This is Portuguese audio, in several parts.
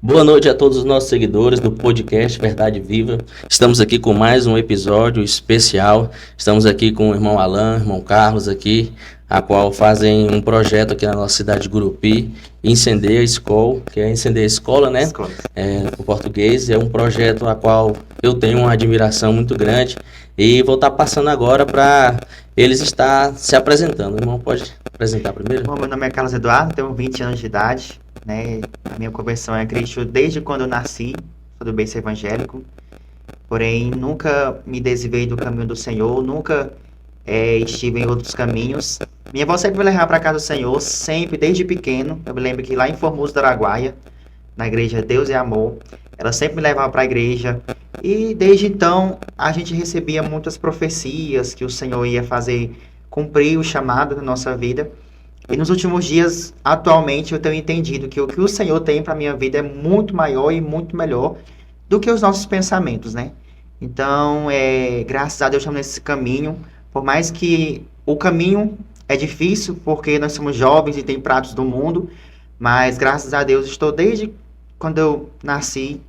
Boa noite a todos os nossos seguidores do podcast Verdade Viva. Estamos aqui com mais um episódio especial. Estamos aqui com o irmão Alan, irmão Carlos aqui, a qual fazem um projeto aqui na nossa cidade de Gurupi, Incendeia a Escola, que é Incendeia a Escola, né? Escola. O português. É um projeto a qual eu tenho uma admiração muito grande e vou estar passando agora para eles estar se apresentando. O irmão pode apresentar primeiro? Bom, meu nome é Carlos Eduardo, tenho 20 anos de idade, né? A minha conversão é Cristo desde quando eu nasci, sou do berço evangélico, porém nunca me desviei do caminho do Senhor, nunca estive em outros caminhos. Minha avó sempre me levava para casa do Senhor, sempre, desde pequeno. Eu me lembro que lá em Formoso do Araguaia, na igreja Deus é Amor, ela sempre me levava para a igreja. E desde então a gente recebia muitas profecias que o Senhor ia fazer cumprir o chamado da nossa vida. E nos últimos dias, atualmente, eu tenho entendido que o que o Senhor tem para minha vida é muito maior e muito melhor do que os nossos pensamentos, né? Então, graças a Deus estamos nesse caminho. Por mais que o caminho é difícil, porque nós somos jovens e tem pratos do mundo, mas graças a Deus estou desde quando eu nasci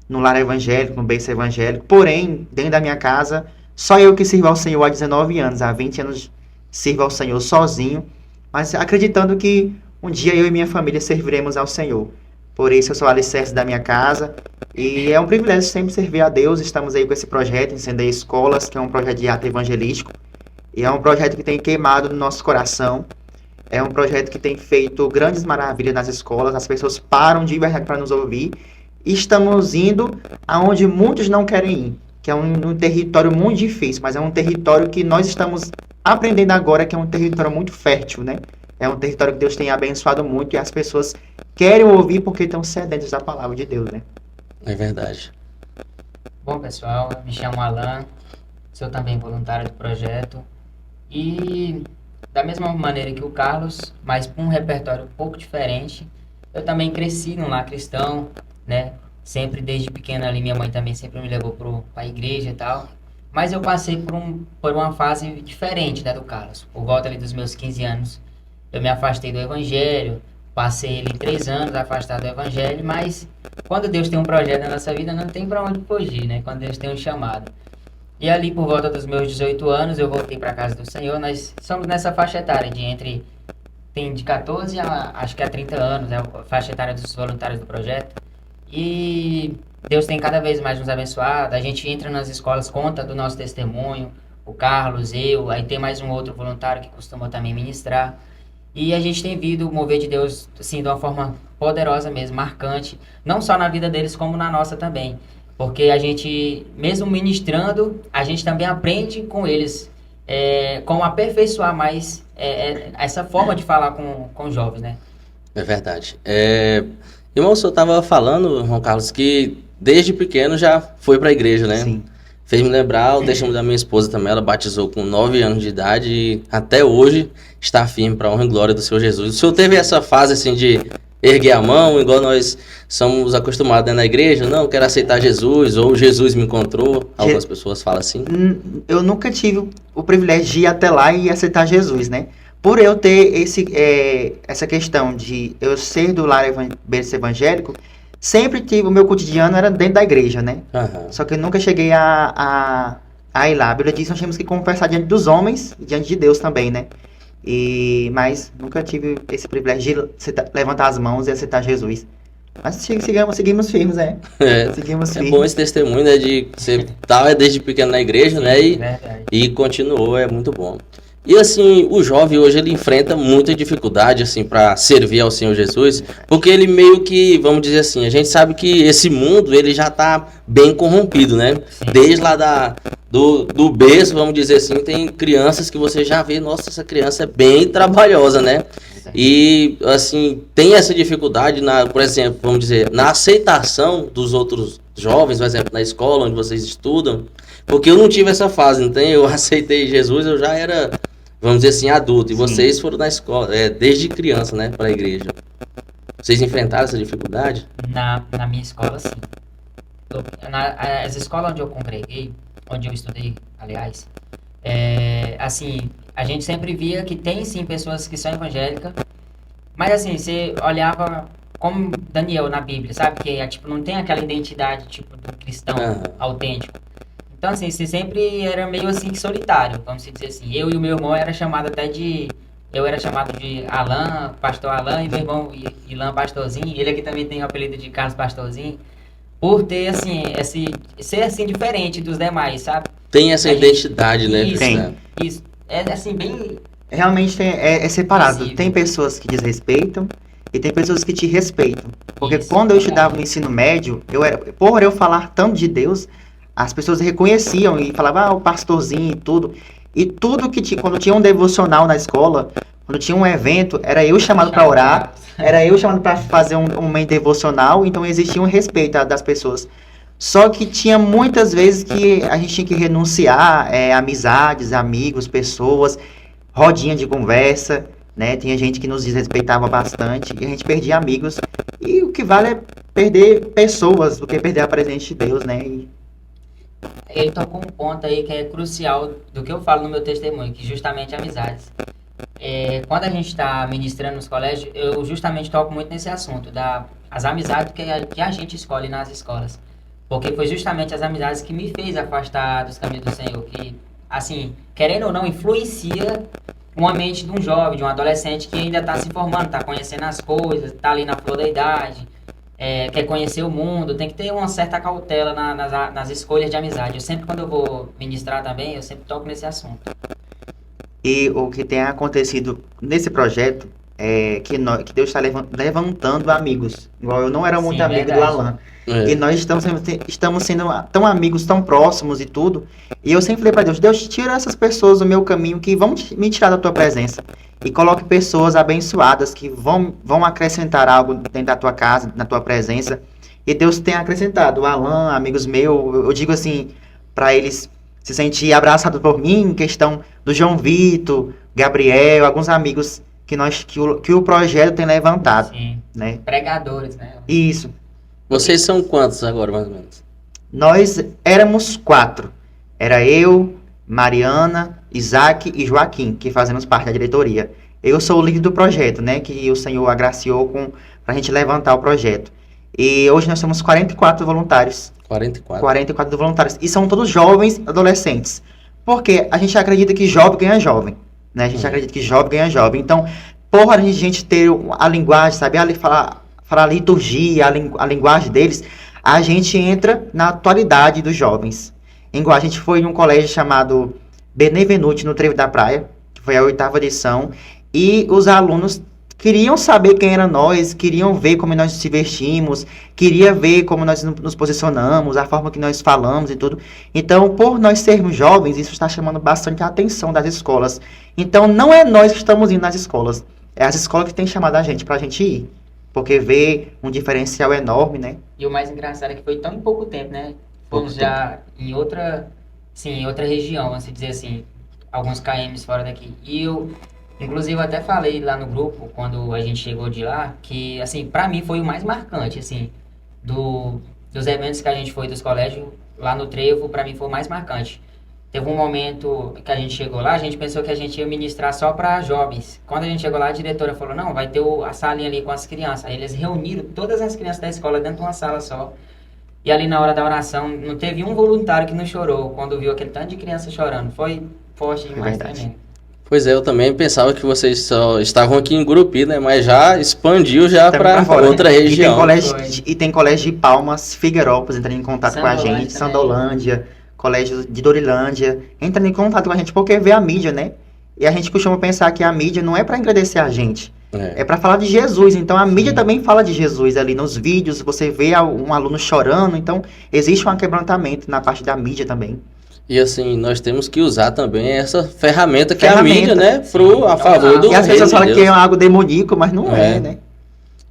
no lar evangélico, no berço evangélico. Porém, dentro da minha casa, só eu que sirvo ao Senhor há 19 anos, há 20 anos sirvo ao Senhor sozinho, mas acreditando que um dia eu e minha família serviremos ao Senhor. Por isso eu sou o alicerce da minha casa e é um privilégio sempre servir a Deus. Estamos aí com esse projeto, Incendeia Escolas, que é um projeto de ato evangelístico e é um projeto que tem queimado no nosso coração. É um projeto que tem feito grandes maravilhas nas escolas, as pessoas param de verdade para nos ouvir e estamos indo aonde muitos não querem ir, que é um território muito difícil, mas é um território que nós estamos aprendendo agora, que é um território muito fértil, né? É um território que Deus tem abençoado muito e as pessoas querem ouvir porque estão sedentas da palavra de Deus, né? É verdade. Bom, pessoal, me chamo Alan, sou também voluntário do projeto e da mesma maneira que o Carlos, mas com um repertório um pouco diferente, eu também cresci num lar cristão, né? Sempre desde pequeno ali, minha mãe também sempre me levou para a igreja e tal. Mas eu passei por uma fase diferente da do Carlos. Por volta ali dos meus 15 anos, eu me afastei do evangelho, passei ali 3 anos afastado do evangelho, mas quando Deus tem um projeto na nossa vida, não tem para onde fugir, né? Quando Deus tem um chamado. E ali por volta dos meus 18 anos, eu voltei para a casa do Senhor. Nós somos nessa faixa etária tem de 14 a acho que a 30 anos, é a faixa etária dos voluntários do projeto. E Deus tem cada vez mais nos abençoado. A gente entra nas escolas, conta do nosso testemunho, o Carlos, eu, aí tem mais um outro voluntário que costuma também ministrar. E a gente tem visto o mover de Deus, assim, de uma forma poderosa mesmo, marcante, não só na vida deles, como na nossa também. Porque a gente, mesmo ministrando, a gente também aprende com eles como aperfeiçoar mais essa forma de falar com os jovens, né? É verdade. Irmão, o senhor estava falando, irmão Carlos, que desde pequeno já foi para a igreja, né? Sim. Fez me lembrar o testemunho da minha esposa também. Ela batizou com 9 anos de idade e até hoje está firme para a honra e glória do Senhor Jesus. O senhor teve essa fase assim de erguer a mão, igual nós somos acostumados, né, na igreja? Não, quero aceitar Jesus, ou Jesus me encontrou. Algumas pessoas falam assim. Eu nunca tive o privilégio de ir até lá e aceitar Jesus, né? Por eu ter essa questão de eu ser do lar berço evangélico, sempre tive, o meu cotidiano era dentro da igreja, né? Aham. Só que eu nunca cheguei a ir lá. A Bíblia diz que nós temos que confessar diante dos homens e diante de Deus também, né? Mas nunca tive esse privilégio de levantar as mãos e aceitar Jesus. Mas seguimos firmes, né? Seguimos É firmes. bom esse testemunho, né, de você estar desde pequeno na igreja, né, Verdade. e continuou, é muito bom. E assim, o jovem hoje ele enfrenta muita dificuldade assim para servir ao Senhor Jesus, porque ele meio que, vamos dizer assim, a gente sabe que esse mundo ele já está bem corrompido, né? Sim. Desde lá do berço, vamos dizer assim, tem crianças que você já vê, nossa, essa criança é bem trabalhosa, né? E assim, tem essa dificuldade por exemplo, vamos dizer, na aceitação dos outros jovens, por exemplo, na escola onde vocês estudam, porque eu não tive essa fase, então eu aceitei Jesus, eu já era, vamos dizer assim, adulto, e Sim. vocês foram na escola, desde criança, né, para a igreja. Vocês enfrentaram essa dificuldade? Na minha escola, sim. As escolas onde eu congreguei, onde eu estudei, aliás, assim, a gente sempre via que tem sim pessoas que são evangélicas, mas assim, você olhava como Daniel na Bíblia, sabe? Que tipo, não tem aquela identidade tipo do cristão autêntico. Então, assim, você sempre era meio assim que solitário, vamos dizer assim. Eu e o meu irmão era chamado até de... Eu era chamado de Alan, Pastor Alan, e meu irmão Ilan Pastorzinho. Ele aqui também tem o apelido de Carlos Pastorzinho. Por ter, assim, ser assim diferente dos demais, sabe? Tem essa identidade, né? Isso, Tem. isso. É assim, bem... Realmente é separado. Visível. Tem pessoas que desrespeitam e tem pessoas que te respeitam. Porque Isso, quando eu verdade. estudava no ensino médio, por eu falar tanto de Deus, as pessoas reconheciam e falavam, o pastorzinho e tudo. E tudo que tinha, quando tinha um devocional na escola, quando tinha um evento, era eu chamado para orar, era eu chamado para fazer um momento devocional, então existia um respeito das pessoas. Só que tinha muitas vezes que a gente tinha que renunciar, amizades, amigos, pessoas, rodinha de conversa, né? Tinha gente que nos desrespeitava bastante e a gente perdia amigos. E o que vale é perder pessoas do que perder a presença de Deus, né? Ele tocou um ponto aí que é crucial do que eu falo no meu testemunho, que justamente amizades. Quando a gente está ministrando nos colégios, eu justamente toco muito nesse assunto, as amizades que a gente escolhe nas escolas. Porque foi justamente as amizades que me fez afastar dos caminhos do Senhor, que, assim, querendo ou não, influencia uma mente de um jovem, de um adolescente que ainda está se formando, está conhecendo as coisas, está ali na flor da idade, quer conhecer o mundo, tem que ter uma certa cautela nas escolhas de amizade. Eu sempre, quando eu vou ministrar também, eu sempre toco nesse assunto. E o que tem acontecido nesse projeto é que Deus está levantando amigos. Igual eu não era muito Sim, amigo verdade. do Alan. E nós estamos sendo tão amigos, tão próximos e tudo. E eu sempre falei para Deus, tira essas pessoas do meu caminho que vão me tirar da tua presença. E coloque pessoas abençoadas que vão acrescentar algo dentro da tua casa, na tua presença. E Deus tem acrescentado. O Alan, amigos meus, eu digo assim, para eles se sentir abraçados por mim, em questão do João Vitor, Gabriel, alguns amigos que o projeto tem levantado. Sim. Né? Pregadores, né? Isso. Vocês são quantos agora, mais ou menos? Nós éramos 4. Era eu, Mariana, Isaac e Joaquim, que fazemos parte da diretoria. Eu sou o líder do projeto, né? Que o Senhor agraciou pra gente levantar o projeto. E hoje nós somos 44 voluntários. 44. 44 voluntários. E são todos jovens adolescentes. Porque a gente acredita que jovem ganha jovem. Né? A gente acredita que jovem ganha jovem. Então, por a gente ter a linguagem, saber falar a liturgia, a linguagem deles, a gente entra na atualidade dos jovens. Igual a gente foi em um colégio chamado Benevenuti, no Trevo da Praia, que foi a 8ª edição, e os alunos queriam saber quem era nós, queriam ver como nós se vestimos, queria ver como nós nos posicionamos, a forma que nós falamos e tudo. Então, por nós sermos jovens, isso está chamando bastante a atenção das escolas. Então, não é nós que estamos indo nas escolas, é as escolas que têm chamado a gente pra gente ir. Porque vê um diferencial enorme, né? E o mais engraçado é que foi tão em pouco tempo, né? Fomos já em outra região, vamos dizer assim, alguns km fora daqui. E eu, inclusive, até falei lá no grupo, quando a gente chegou de lá, que, assim, pra mim foi o mais marcante, assim, dos eventos que a gente foi dos colégios, lá no Trevo, pra mim foi o mais marcante. Teve um momento que a gente chegou lá, a gente pensou que a gente ia ministrar só para jovens. Quando a gente chegou lá, a diretora falou, não, vai ter a salinha ali com as crianças. Aí eles reuniram todas as crianças da escola dentro de uma sala só. E ali na hora da oração, não teve um voluntário que não chorou quando viu aquele tanto de criança chorando. Foi forte demais também. Pois é, eu também pensava que vocês só estavam aqui em Gurupi, né? Mas já expandiu já para outra região. E tem colégio de Palmas, Figueirópolis, entrando em contato com a gente, Sandolândia, colégio de Dorilândia, entrando em contato com a gente porque vê a mídia, né? E a gente costuma pensar que a mídia não é para agradecer a gente, é para falar de Jesus. Então a mídia também fala de Jesus ali nos vídeos, você vê um aluno chorando, então existe um quebrantamento na parte da mídia também. E assim, nós temos que usar também essa ferramenta que é a mídia, né? A favor do E as pessoas falam que é algo demoníaco, mas não é, né?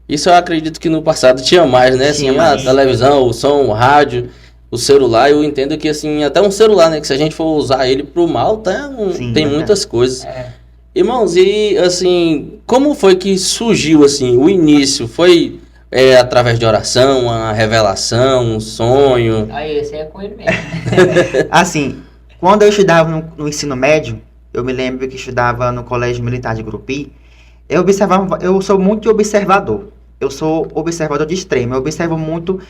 Isso eu acredito que no passado tinha mais, né? Assim, a televisão, o som, o rádio, o celular. Eu entendo que, assim, até um celular, né? Que se a gente for usar ele pro mal, tem muitas coisas. Irmãos, e assim, como foi que surgiu, assim, o início? Foi através de oração, uma revelação, um sonho? Aí, esse é com ele mesmo. Assim, quando eu estudava no ensino médio, eu me lembro que estudava no Colégio Militar de Gurupi, eu sou muito observador. eu sou observador de extremo, eu observo muito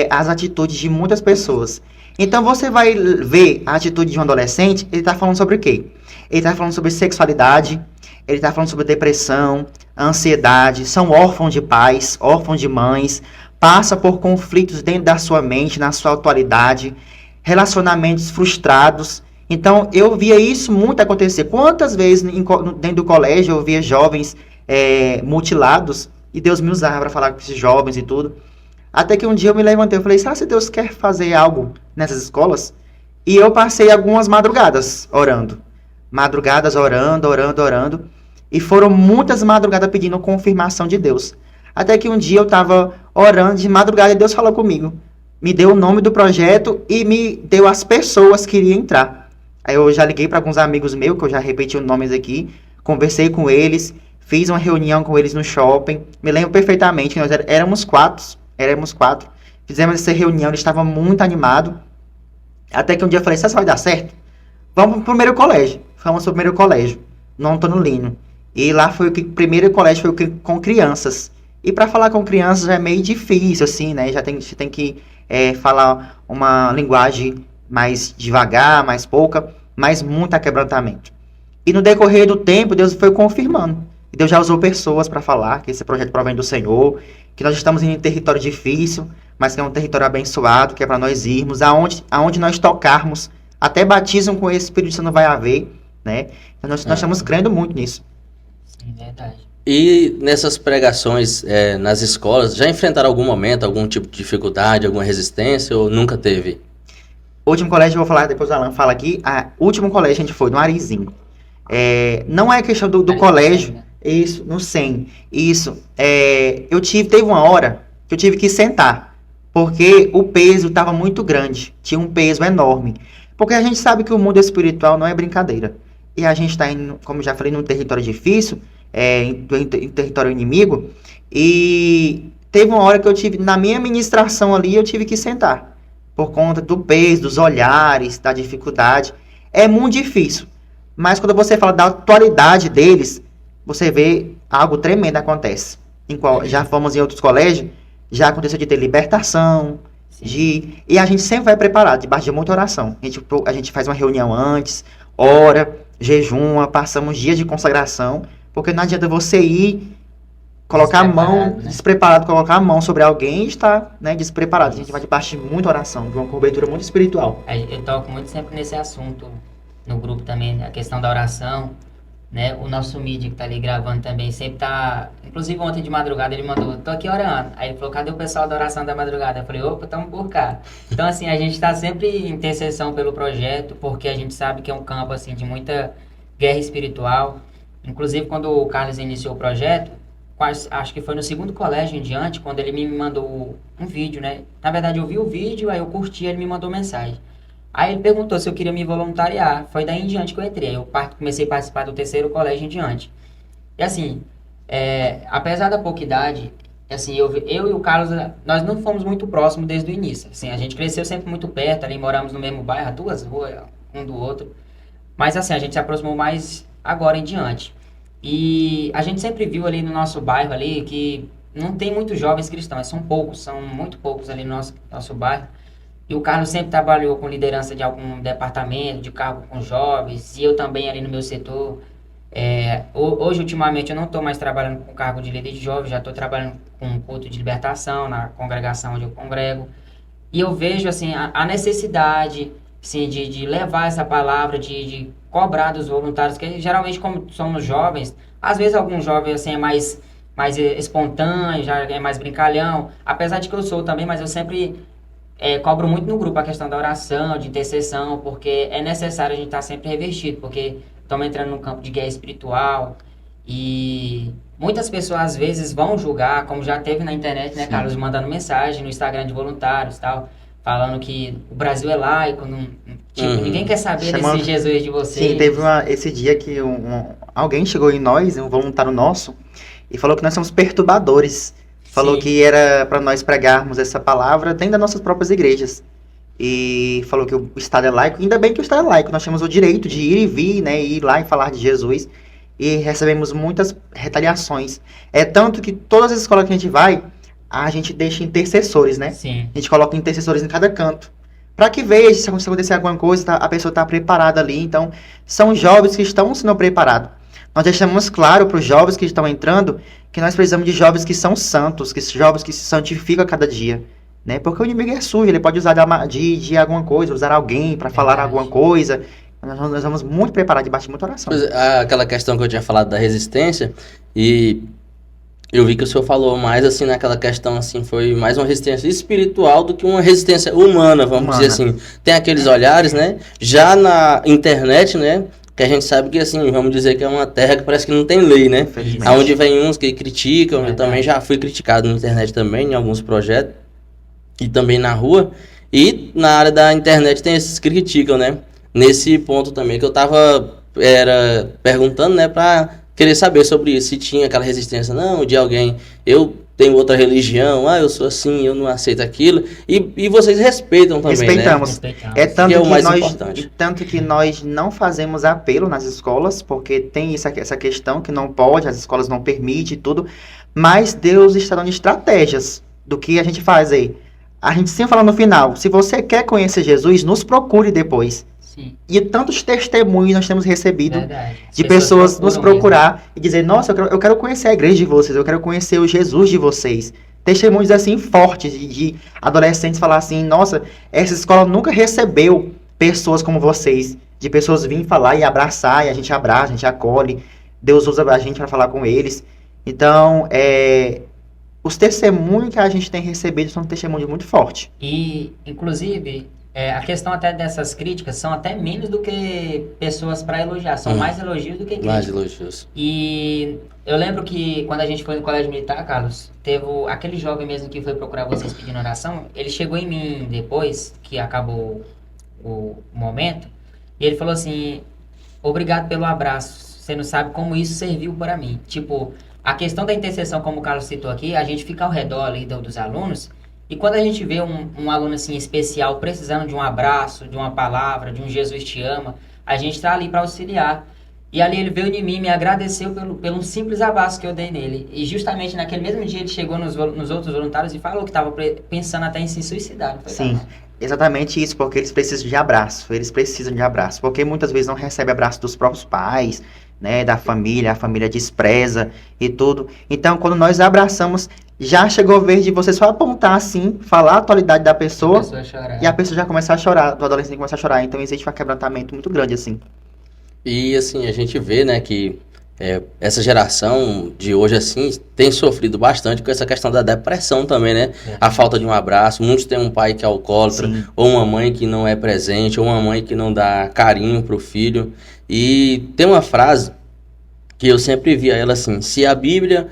as atitudes de muitas pessoas. Então você vai ver a atitude de um adolescente, ele está falando sobre o quê? Ele está falando sobre sexualidade, ele está falando sobre depressão, ansiedade, são órfãos de pais, órfãos de mães, passa por conflitos dentro da sua mente, na sua atualidade, relacionamentos frustrados. Então, eu via isso muito acontecer. Quantas vezes dentro do colégio eu via jovens mutilados e Deus me usava para falar com esses jovens e tudo. Até que um dia eu me levantei e falei, sabe se Deus quer fazer algo nessas escolas? E eu passei algumas madrugadas orando. Madrugadas orando. E foram muitas madrugadas pedindo confirmação de Deus. Até que um dia eu estava orando de madrugada e Deus falou comigo. Me deu o nome do projeto e me deu as pessoas que iriam entrar. Aí eu já liguei para alguns amigos meus, que eu já repeti os nomes aqui. Conversei com eles, fiz uma reunião com eles no shopping. Me lembro perfeitamente que nós éramos quatro. Fizemos essa reunião, eles estavam muito animados. Até que um dia eu falei, isso vai dar certo? Vamos para o primeiro colégio. Fomos para o primeiro colégio, no Antônio Lino. E lá foi o primeiro colégio foi com crianças. E para falar com crianças é meio difícil, assim, né? Você tem que falar uma linguagem mais devagar, mais pouca, mas muito quebrantamento. E no decorrer do tempo, Deus foi confirmando. E Deus já usou pessoas para falar que esse projeto provém do Senhor, que nós estamos em um território difícil, mas que é um território abençoado, que é para nós irmos, aonde nós tocarmos, até batismo com esse Espírito Santo vai haver, né? Então nós estamos crendo muito nisso. Sim, verdade. E nessas pregações nas escolas, já enfrentaram algum momento, algum tipo de dificuldade, alguma resistência ou nunca teve? O último colégio, eu vou falar, depois o Alan fala aqui, o último colégio a gente foi no Arizinho. Não é questão do colégio, isso, no SEM, isso, teve uma hora que eu tive que sentar, porque o peso estava muito grande, tinha um peso enorme, porque a gente sabe que o mundo espiritual não é brincadeira, e a gente está indo, como já falei, num território difícil, em território inimigo, e teve uma hora que eu tive, na minha ministração ali, eu tive que sentar, por conta do peso, dos olhares, da dificuldade. É muito difícil, mas quando você fala da atualidade deles, você vê algo tremendo acontece. Já fomos em outros colégios, já aconteceu de ter libertação, e a gente sempre vai preparado, debaixo de muita oração. A gente faz uma reunião antes, ora, jejuma, passamos dias de consagração, porque não adianta você ir, colocar a mão, despreparado, colocar a mão sobre alguém e estar despreparado. A gente vai debaixo de muita oração, de uma cobertura muito espiritual. Eu toco muito sempre nesse assunto no grupo também, a questão da oração, né? O nosso mídia que tá ali gravando também sempre tá... Inclusive ontem de madrugada ele mandou, tô aqui orando. Aí ele falou, cadê o pessoal da oração da madrugada? Eu falei, opa, tamo por cá. Então assim, a gente tá sempre em intercessão pelo projeto, porque a gente sabe que é um campo assim de muita guerra espiritual. Inclusive quando o Carlos iniciou o projeto, acho que foi no segundo colégio em diante, quando ele me mandou um vídeo, né? Na verdade eu vi o vídeo, aí eu curti, ele me mandou mensagem. Aí ele perguntou se eu queria me voluntariar. Foi daí em diante que eu entrei. Eu comecei a participar do terceiro colégio em diante. E assim, apesar da pouca idade, assim, eu e o Carlos, nós não fomos muito próximos desde o início. Assim, a gente cresceu sempre muito perto, ali moramos no mesmo bairro, 2 ruas, um do outro. Mas assim, a gente se aproximou mais agora em diante. E a gente sempre viu ali no nosso bairro ali que não tem muitos jovens cristãos, são muito poucos ali no nosso bairro. E o Carlos sempre trabalhou com liderança de algum departamento, de cargo com jovens, e eu também ali no meu setor. Hoje, ultimamente, eu não estou mais trabalhando com cargo de líder de jovens, já estou trabalhando com um culto de libertação na congregação onde eu congrego. E eu vejo assim, a necessidade assim, de levar essa palavra, de cobrar dos voluntários, que geralmente, como somos jovens, às vezes algum jovem assim, é mais espontâneo, já é mais brincalhão, apesar de que eu sou também, mas eu sempre... cobro muito no grupo a questão da oração, de intercessão, porque é necessário a gente estar sempre revestido, porque estamos entrando num campo de guerra espiritual e muitas pessoas às vezes vão julgar, como já teve na internet, né, Carlos, mandando mensagem no Instagram de voluntários e tal, falando que o Brasil é laico, ninguém quer saber desse Jesus de vocês. Sim, teve esse dia que alguém chegou em nós, um voluntário nosso, e falou que nós somos perturbadores. Falou que era para nós pregarmos essa palavra dentro das nossas próprias igrejas. E falou que o Estado é laico. Ainda bem que o Estado é laico. Nós temos o direito de ir e vir, né? Ir lá e falar de Jesus. e recebemos muitas retaliações. É tanto que todas as escolas que a gente vai, a gente deixa intercessores, né? Sim. A gente coloca intercessores em cada canto. Para que veja se acontecer alguma coisa, a pessoa está preparada ali. Então, são jovens que estão sendo preparados. Nós deixamos claro para os jovens que estão entrando que nós precisamos de jovens que são santos, que jovens que se santificam a cada dia. Né? Porque o inimigo é sujo, ele pode usar de alguma coisa, usar alguém para falar alguma coisa. Nós vamos muito preparados debaixo de muita oração. Pois é, aquela questão que eu tinha falado da resistência, e eu vi que o senhor falou mais assim naquela questão, assim, foi mais uma resistência espiritual do que uma resistência humana, vamos dizer assim. Tem aqueles olhares, né? Já na internet, né? Que a gente sabe que, assim, vamos dizer que é uma terra que parece que não tem lei, né? Aonde vem uns que criticam, eu também já fui criticado na internet também, em alguns projetos, e também na rua. E na área da internet tem esses que criticam, né? Nesse ponto também que eu tava perguntando, né, pra querer saber sobre isso, se tinha aquela resistência, não, de alguém, eu tenho outra religião, eu sou assim, eu não aceito aquilo, e vocês respeitam também, Respeitamos. né? É tanto que é o mais nós, importante. Tanto que nós não fazemos apelo nas escolas, porque tem essa questão que não pode, as escolas não permitem e tudo, mas Deus está dando estratégias do que a gente faz aí. A gente sempre fala no final, se você quer conhecer Jesus, nos procure depois. Sim. E tantos testemunhos nós temos recebido Verdade. de pessoas nos procurar e dizer, nossa, eu quero conhecer a igreja de vocês, eu quero conhecer o Jesus de vocês. Testemunhos assim fortes de adolescentes falar assim, nossa, essa escola nunca recebeu pessoas como vocês, de pessoas virem falar e abraçar, e a gente abraça, a gente acolhe, Deus usa a gente para falar com eles. Então, os testemunhos que a gente tem recebido são testemunhos muito fortes. E, inclusive, a questão até dessas críticas são até menos do que pessoas para elogiar, são mais elogios do que críticas. Mais elogios. E eu lembro que quando a gente foi no colégio militar, Carlos, teve aquele jovem mesmo que foi procurar vocês pedindo oração, ele chegou em mim depois que acabou o momento, e ele falou assim, obrigado pelo abraço, você não sabe como isso serviu para mim. Tipo, a questão da intercessão, como o Carlos citou aqui, a gente fica ao redor ali dos alunos, e quando a gente vê um aluno assim especial precisando de um abraço, de uma palavra, de um Jesus te ama, a gente está ali para auxiliar. E ali ele veio em mim, me agradeceu pelo simples abraço que eu dei nele. E justamente naquele mesmo dia ele chegou nos outros voluntários e falou que estava pensando até em se suicidar. Sim, exatamente isso, porque eles precisam de abraço, porque muitas vezes não recebem abraço dos próprios pais, né, da família, a família despreza e tudo. Então, quando nós abraçamos, já chegou a vez de você só apontar assim, falar a atualidade da pessoa, e a pessoa já começa a chorar, o adolescente começa a chorar. Então, existe um quebrantamento muito grande, assim. E, assim, a gente vê, né, que essa geração de hoje, assim, tem sofrido bastante com essa questão da depressão também, né? A falta de um abraço. Muitos têm um pai que é alcoólatra, sim, ou uma mãe que não é presente, ou uma mãe que não dá carinho pro filho. E tem uma frase que eu sempre via ela assim, se a Bíblia...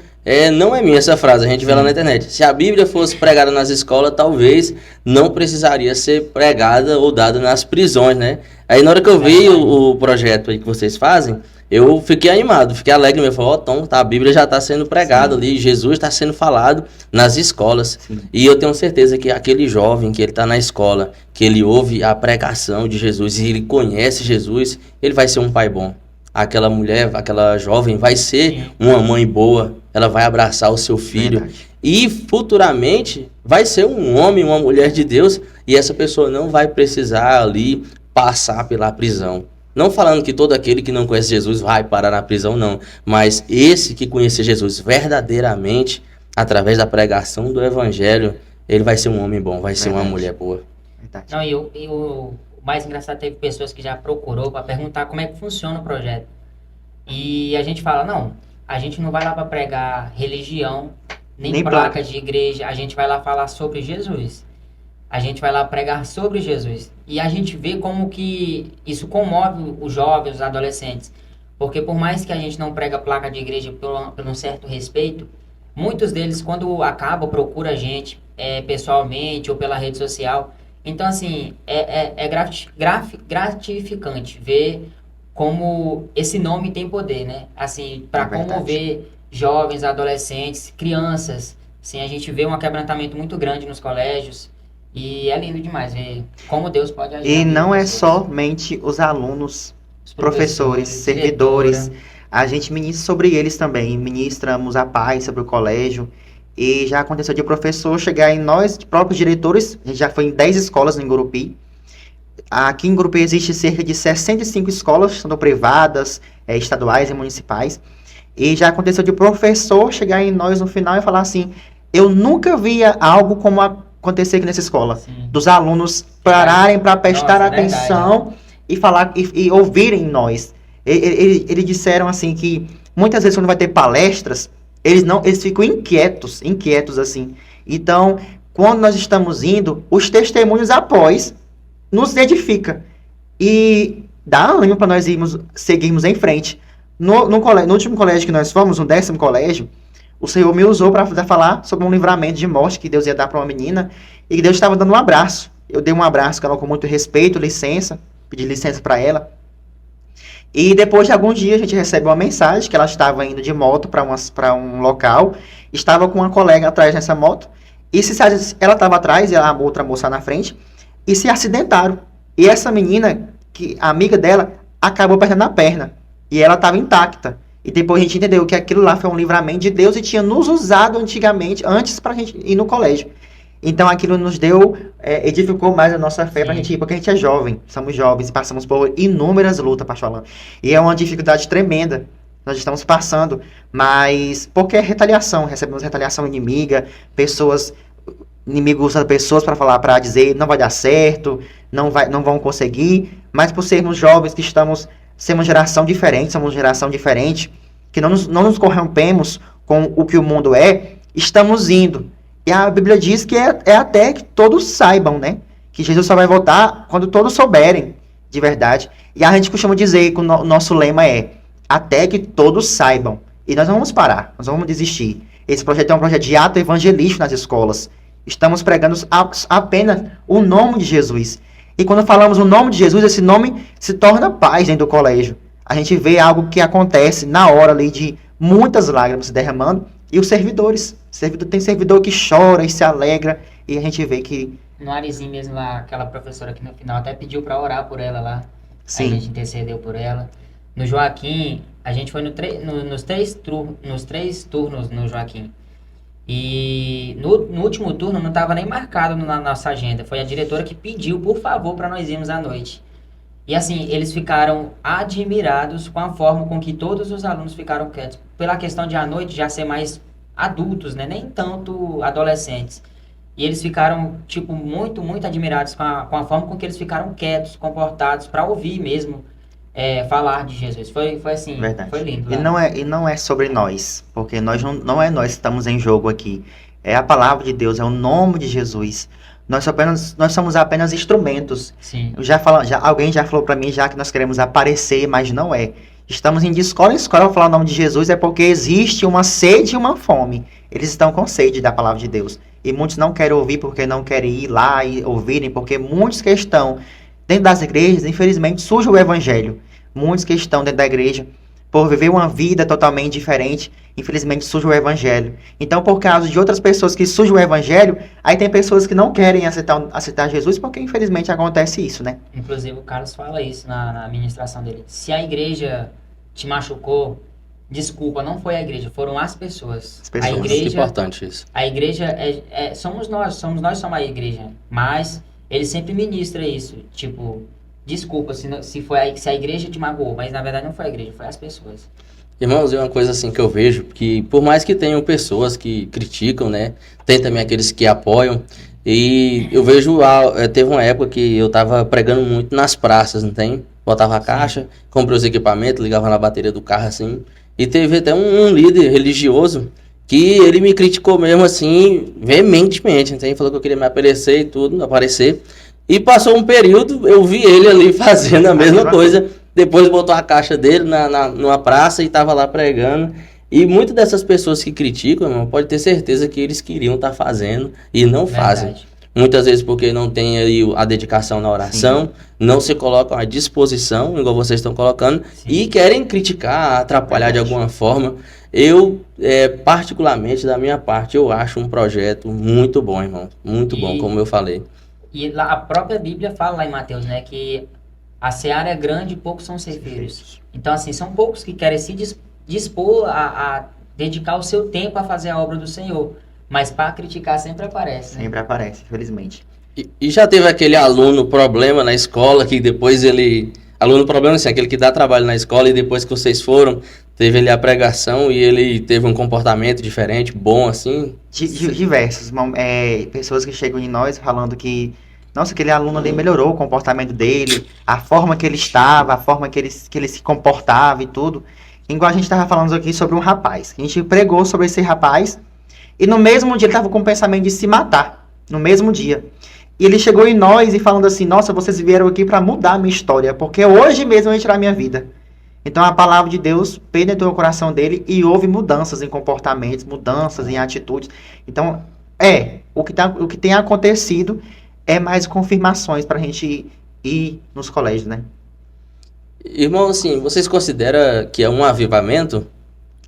não é minha essa frase, a gente vê lá na internet. Se a Bíblia fosse pregada nas escolas, talvez não precisaria ser pregada ou dada nas prisões, né? Aí na hora que eu vi o projeto aí que vocês fazem, eu fiquei animado, fiquei alegre mesmo. Falei, então, a Bíblia já está sendo pregada ali, Jesus está sendo falado nas escolas. Sim. E eu tenho certeza que aquele jovem que ele está na escola, que ele ouve a pregação de Jesus e ele conhece Jesus, ele vai ser um pai bom. Aquela mulher, aquela jovem vai ser uma mãe boa, ela vai abraçar o seu filho. Verdade. E futuramente vai ser um homem, uma mulher de Deus, e essa pessoa não vai precisar ali passar pela prisão. Não falando que todo aquele que não conhece Jesus vai parar na prisão, não. Mas esse que conhecer Jesus verdadeiramente, através da pregação do Evangelho, ele vai ser um homem bom, vai ser uma mulher boa. Verdade. Não, o mais engraçado, teve pessoas que já procurou para perguntar como é que funciona o projeto. E a gente fala, não, a gente não vai lá para pregar religião, nem placa de igreja, a gente vai lá falar sobre Jesus. A gente vai lá pregar sobre Jesus. E a gente vê como que isso comove os jovens, os adolescentes. Porque por mais que a gente não prega placa de igreja por um certo respeito, muitos deles, quando acabam, procuram a gente pessoalmente ou pela rede social. Então, assim, é gratificante ver como esse nome tem poder, né? Assim, para comover jovens, adolescentes, crianças. Assim, a gente vê um quebrantamento muito grande nos colégios. E é lindo demais ver como Deus pode ajudar. E não é somente os alunos, os professores, servidores. a gente ministra sobre eles também, ministramos a paz sobre o colégio, e já aconteceu de professor chegar em nós, próprios diretores, a gente já foi em 10 escolas em Gurupi. Aqui em Gurupi existe cerca de 65 escolas, sendo privadas, estaduais e municipais, e já aconteceu de professor chegar em nós no final e falar assim, eu nunca via algo como acontecer aqui nessa escola, Sim. dos alunos pararem para prestar Nossa, atenção e falar e ouvirem nós. Eles disseram assim que muitas vezes quando vai ter palestras, eles ficam inquietos assim. Então, quando nós estamos indo, os testemunhos após nos edifica e dá ânimo para nós seguirmos em frente. No último colégio que nós fomos, no 10º colégio, o Senhor me usou para falar sobre um livramento de morte que Deus ia dar para uma menina e que Deus estava dando um abraço. Eu dei um abraço com ela com muito respeito, pedi licença para ela. E depois de alguns dias a gente recebe uma mensagem que ela estava indo de moto para um local, estava com uma colega atrás nessa moto, e ela estava atrás e a outra moça na frente, e se acidentaram. E essa menina, a amiga dela, acabou perdendo a perna, e ela estava intacta. E depois a gente entendeu que aquilo lá foi um livramento de Deus e tinha nos usado antes para a gente ir no colégio. Então aquilo nos edificou mais a nossa fé para a gente ir, porque a gente é jovem, somos jovens, passamos por inúmeras lutas, pastor Alan. E é uma dificuldade tremenda, nós estamos passando, mas porque é retaliação, recebemos retaliação inimiga, inimigo usa pessoas para falar, para dizer não vai dar certo, não vão conseguir, mas por sermos jovens que somos uma geração diferente, que não nos corrompemos com o que o mundo é, estamos indo. E a Bíblia diz que é até que todos saibam, né? Que Jesus só vai voltar quando todos souberem de verdade. E a gente costuma dizer que o nosso lema é até que todos saibam. E nós não vamos parar, nós não vamos desistir. Esse projeto é um projeto de ato evangelístico nas escolas. Estamos pregando apenas o nome de Jesus. E quando falamos o nome de Jesus, esse nome se torna paz dentro do colégio. A gente vê algo que acontece na hora ali de muitas lágrimas se derramando. E os servidores. Tem servidor que chora e se alegra. E a gente vê que... No Arizinho mesmo lá, aquela professora que no final até pediu para orar por ela lá. Sim. Aí a gente intercedeu por ela. No Joaquim, a gente foi nos três turnos no Joaquim. E no último turno não estava nem marcado na nossa agenda. Foi a diretora que pediu, por favor, para nós irmos à noite. E assim, eles ficaram admirados com a forma com que todos os alunos ficaram quietos. Pela questão de à noite já ser mais adultos, né? Nem tanto adolescentes. E eles ficaram, tipo, muito, muito admirados com a forma com que eles ficaram quietos, comportados, para ouvir mesmo falar de Jesus. Foi assim, verdade. Foi lindo. E não é sobre nós, porque não é nós que estamos em jogo aqui. É a palavra de Deus, é o nome de Jesus. Nós somos apenas instrumentos. Sim. Alguém já falou para mim já que nós queremos aparecer, mas não é. Estamos indo de escola em escola para falar o nome de Jesus, é porque existe uma sede e uma fome. Eles estão com sede da palavra de Deus. E muitos não querem ouvir porque não querem ir lá e ouvirem, porque muitos que estão dentro das igrejas, infelizmente, surge o evangelho. Muitos que estão dentro da igreja, por viver uma vida totalmente diferente, infelizmente surge o evangelho. Então, por causa de outras pessoas que surge o evangelho, aí tem pessoas que não querem aceitar Jesus, porque infelizmente acontece isso, né? Inclusive o Carlos fala isso na ministração dele. Se a igreja te machucou, desculpa, não foi a igreja, foram as pessoas. A igreja, é importante isso. A igreja somos nós somos a igreja. Mas ele sempre ministra isso, tipo, desculpa se a igreja te magoou, mas na verdade não foi a igreja, foi as pessoas. Irmãos, é uma coisa assim que eu vejo, que por mais que tenham pessoas que criticam, né, tem também aqueles que apoiam, e eu vejo, teve uma época que eu tava pregando muito nas praças, não tem? Botava a caixa, comprei os equipamentos, ligava na bateria do carro assim, e teve até um líder religioso que ele me criticou mesmo assim, veementemente, então, ele falou que eu queria me aparecer e tudo, e passou um período, eu vi ele ali fazendo a mesma coisa. Depois botou a caixa dele numa praça e estava lá pregando. E muitas dessas pessoas que criticam, irmão, pode ter certeza que eles queriam estar fazendo e não fazem. Muitas vezes porque não tem aí a dedicação na oração, não se colocam à disposição, igual vocês estão colocando, e querem criticar, atrapalhar de alguma forma. Eu, particularmente, da minha parte, eu acho um projeto muito bom, irmão. Muito bom, como eu falei. E lá, a própria Bíblia fala lá em Mateus, né, que a seara é grande e poucos são ceifeiros. Então, assim, são poucos que querem se dispor a dedicar o seu tempo a fazer a obra do Senhor. Mas para criticar sempre aparece, né? Sempre aparece, infelizmente. E já teve aquele aluno problema na escola que depois ele... Aluno problema, assim, aquele que dá trabalho na escola e depois que vocês foram, teve ali a pregação e ele teve um comportamento diferente, bom, assim? Diversos. Pessoas que chegam em nós falando que, nossa, aquele aluno ali melhorou o comportamento dele, a forma que ele estava, a forma que ele se comportava e tudo. Igual a gente estava falando aqui sobre um rapaz. A gente pregou sobre esse rapaz e no mesmo dia ele estava com o pensamento de se matar. No mesmo dia. E ele chegou em nós e falando assim, nossa, vocês vieram aqui para mudar a minha história, porque hoje mesmo eu vou tirar a minha vida. Então a palavra de Deus penetrou o coração dele e houve mudanças em comportamentos, mudanças em atitudes. Então, o que tem acontecido é mais confirmações para a gente ir nos colégios, né? Irmão, assim, vocês consideram que é um avivamento?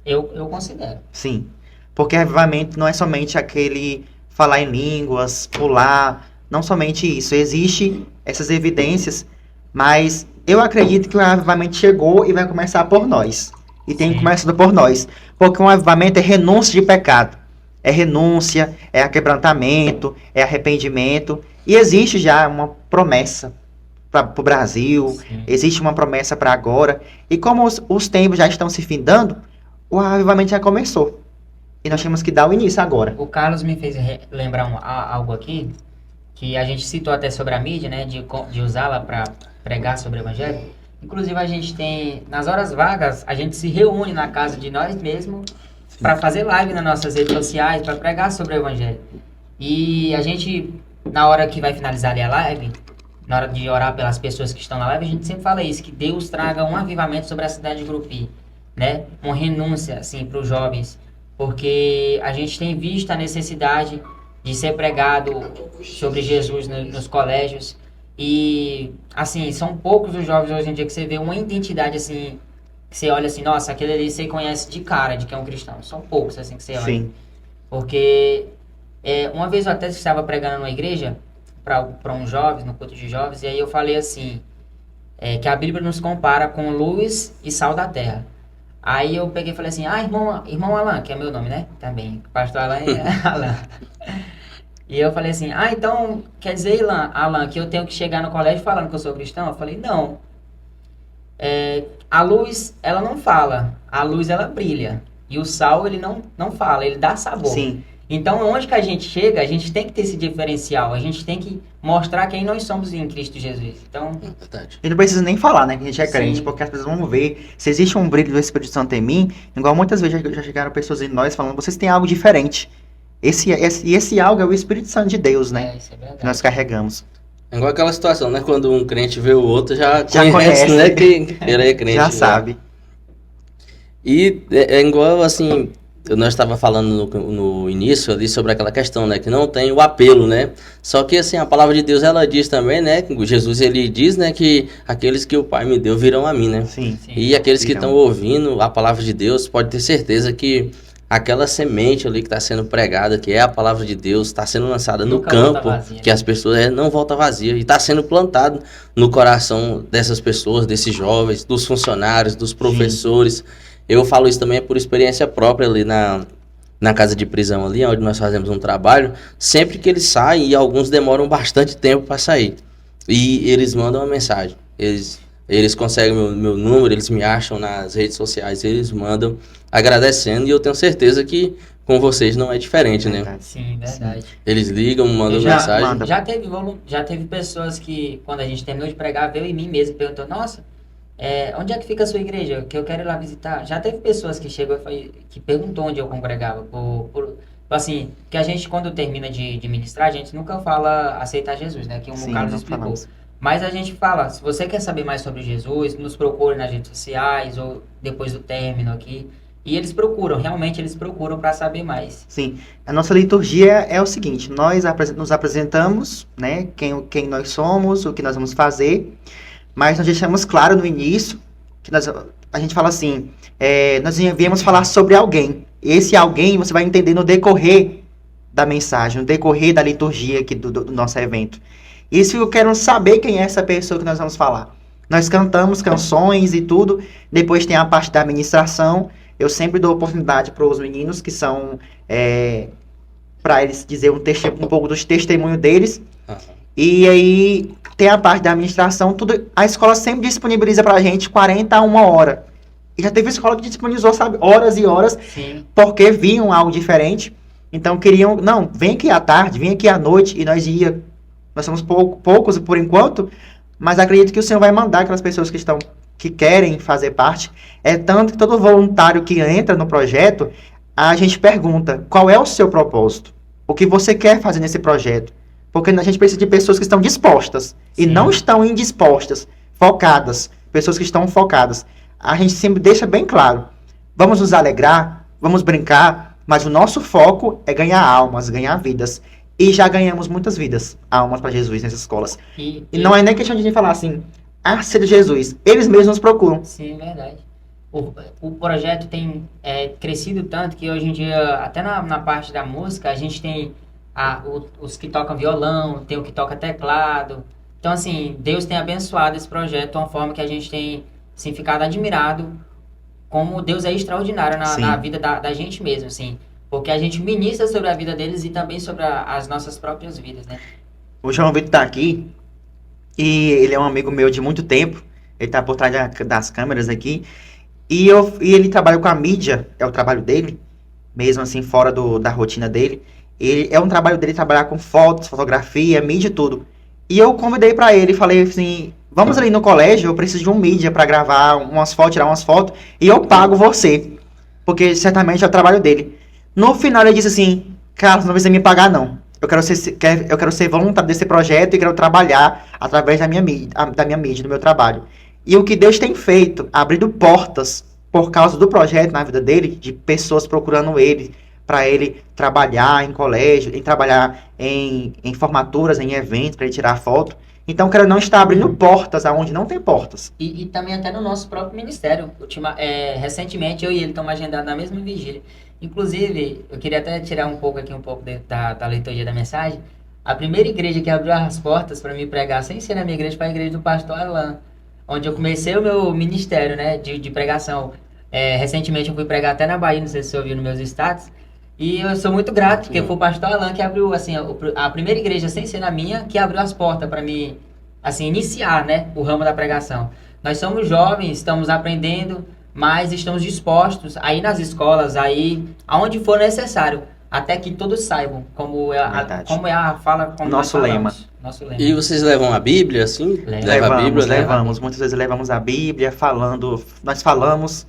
Eu considero. Sim, porque avivamento não é somente aquele falar em línguas, pular, não somente isso. Existem essas evidências, mas eu acredito que o avivamento chegou e vai começar por nós. E tem começado por nós. Porque um avivamento é renúncia de pecado. É renúncia, é quebrantamento, é arrependimento. E existe já uma promessa para o Brasil, existe uma promessa para agora. E como os tempos já estão se findando, o avivamento já começou. E nós temos que dar o início agora. O Carlos me fez lembrar algo aqui, que a gente citou até sobre a mídia, né, de usá-la para pregar sobre o evangelho. Inclusive a gente tem, nas horas vagas, a gente se reúne na casa de nós mesmos para fazer live nas nossas redes sociais, para pregar sobre o evangelho. E a gente, na hora que vai finalizar ali a live, na hora de orar pelas pessoas que estão na live, a gente sempre fala isso, que Deus traga um avivamento sobre a cidade de Grupi, né, uma renúncia, assim, para os jovens, porque a gente tem visto a necessidade de ser pregado sobre Jesus nos colégios. E, assim, são poucos os jovens hoje em dia que você vê uma identidade, assim, que você olha assim, nossa, aquele ali você conhece de cara de que é um cristão. São poucos, assim, que você olha. Sim. Porque uma vez eu até estava pregando numa igreja para uns jovens, no culto de jovens, e aí eu falei assim, que a Bíblia nos compara com luz e sal da terra. Aí eu peguei e falei assim, irmão Alan, que é meu nome, né? Também, pastor Alan é Alan. E eu falei assim, então, quer dizer, Alan, que eu tenho que chegar no colégio falando que eu sou cristão? Eu falei, não. A luz, ela não fala. A luz, ela brilha. E o sal, ele não fala, ele dá sabor. Sim. Então, onde que a gente chega, a gente tem que ter esse diferencial. A gente tem que mostrar quem nós somos em Cristo Jesus. Então, Verdade. E não precisa nem falar, né, que a gente é crente, Sim. porque as pessoas vão ver se existe um brilho do Espírito Santo em mim, igual muitas vezes já chegaram pessoas em nós falando, vocês têm algo diferente. Esse algo é o Espírito Santo de Deus, né, isso é verdade. que nós carregamos. É igual aquela situação, né? Quando um crente vê o outro, já Já conhece, conhece. né? Que ele é crente. Já sabe. E é igual, assim, nós estava falando no início ali sobre aquela questão, né? Que não tem o apelo, né? Só que, assim, a palavra de Deus, ela diz também, né? Que Jesus, ele diz, né? Que aqueles que o Pai me deu virão a mim, né? Sim. Sim. E aqueles que Virão. estão ouvindo a palavra de Deus, pode ter certeza que aquela semente ali que está sendo pregada, que é a palavra de Deus, está sendo lançada no Nunca volta campo, vazia, que né? as pessoas não volta vazia, e está sendo plantado no coração dessas pessoas, desses jovens, dos funcionários, dos professores. Eu falo isso também por experiência própria ali na casa de prisão ali, onde nós fazemos um trabalho. Sempre que eles saem, e alguns demoram bastante tempo para sair, e eles mandam uma mensagem. Eles conseguem meu número, eles me acham nas redes sociais, eles mandam agradecendo, e eu tenho certeza que com vocês não é diferente, né? Verdade. Sim, verdade. Eles ligam, mandam Já- mensagem. manda. Já teve pessoas que, quando a gente terminou de pregar, veio em mim mesmo e perguntou, nossa, onde é que fica a sua igreja? Que eu quero ir lá visitar. Já teve pessoas que chegou que perguntou onde eu congregava. Assim, que a gente, quando termina de ministrar, a gente nunca fala aceitar Jesus, né? Que o Sim, Carlos nós explicou. falamos. Mas a gente fala, se você quer saber mais sobre Jesus, nos procure nas redes sociais ou depois do término aqui. E eles procuram, realmente eles procuram para saber mais. Sim, a nossa liturgia é o seguinte, nós nos apresentamos, né, quem nós somos, o que nós vamos fazer, mas nós deixamos claro no início, que a gente fala assim, nós viemos falar sobre alguém, esse alguém você vai entender no decorrer da mensagem, no decorrer da liturgia aqui do nosso evento. E se eu quero saber quem é essa pessoa que nós vamos falar, Nós cantamos canções e tudo. Depois tem a parte da administração. Eu sempre dou oportunidade para os meninos que são... para eles dizer um pouco dos testemunhos deles. E aí tem a parte da administração. Tudo, a escola sempre disponibiliza para a gente 40 a 1 hora. E já teve escola que disponibilizou, sabe, horas e horas. Sim. Porque viam algo diferente. Então queriam... Não, vem aqui à tarde, vem aqui à noite. E nós ia... Nós somos poucos por enquanto... Mas acredito que o Senhor vai mandar aquelas pessoas que querem fazer parte. É tanto que todo voluntário que entra no projeto, a gente pergunta, qual é o seu propósito? O que você quer fazer nesse projeto? Porque a gente precisa de pessoas que estão dispostas. Sim. E não estão indispostas, focadas. Pessoas que estão focadas. A gente sempre deixa bem claro. Vamos nos alegrar, vamos brincar, mas o nosso foco é ganhar almas, ganhar vidas. E já ganhamos muitas vidas, almas para Jesus nessas escolas. E não é nem questão de a gente falar assim, seja Jesus. Eles mesmos nos procuram. Sim, verdade. O projeto tem crescido tanto que hoje em dia, até na parte da música, a gente tem os que tocam violão, tem o que toca teclado. Então, assim, Deus tem abençoado esse projeto de uma forma que a gente tem assim, ficado admirado como Deus é extraordinário na vida da gente mesmo, assim. Porque a gente ministra sobre a vida deles e também sobre as nossas próprias vidas, né? O João Vitor tá aqui e ele é um amigo meu de muito tempo. Ele tá por trás das câmeras aqui. E ele trabalha com a mídia, é o trabalho dele, mesmo assim, fora da rotina dele. É um trabalho dele trabalhar com fotos, fotografia, mídia e tudo. E eu convidei pra ele e falei assim, vamos ali no colégio, eu preciso de um mídia pra gravar umas fotos, tirar umas fotos, e eu pago você. Porque certamente é o trabalho dele. No final ele disse assim, Carlos, não precisa me pagar não. Eu quero ser voluntário desse projeto e quero trabalhar através da minha mídia, do meu trabalho. E o que Deus tem feito, abrindo portas por causa do projeto na vida dele, de pessoas procurando ele, para ele trabalhar em colégio, em trabalhar em formaturas, em eventos, para ele tirar foto. Então, quero não estar abrindo portas aonde não tem portas. E também até no nosso próprio ministério. Recentemente, eu e ele estamos agendados na mesma vigília. Inclusive, eu queria até tirar um pouco da leitura da mensagem. A primeira igreja que abriu as portas para me pregar, sem ser na minha igreja, foi a igreja do pastor Alan, onde eu comecei o meu ministério, né, de pregação. Recentemente eu fui pregar até na Bahia, não sei se você ouviu nos meus status. E eu sou muito grato, porque foi o pastor Alan que abriu, assim, a primeira igreja, sem ser na minha, que abriu as portas para me, assim, iniciar, né, o ramo da pregação. Nós somos jovens, estamos aprendendo, mas estamos dispostos a ir nas escolas, aonde for necessário, até que todos saibam como é a fala, como nosso lema. E vocês levam a Bíblia, assim? Levamos. Muitas vezes levamos a Bíblia, nós falamos,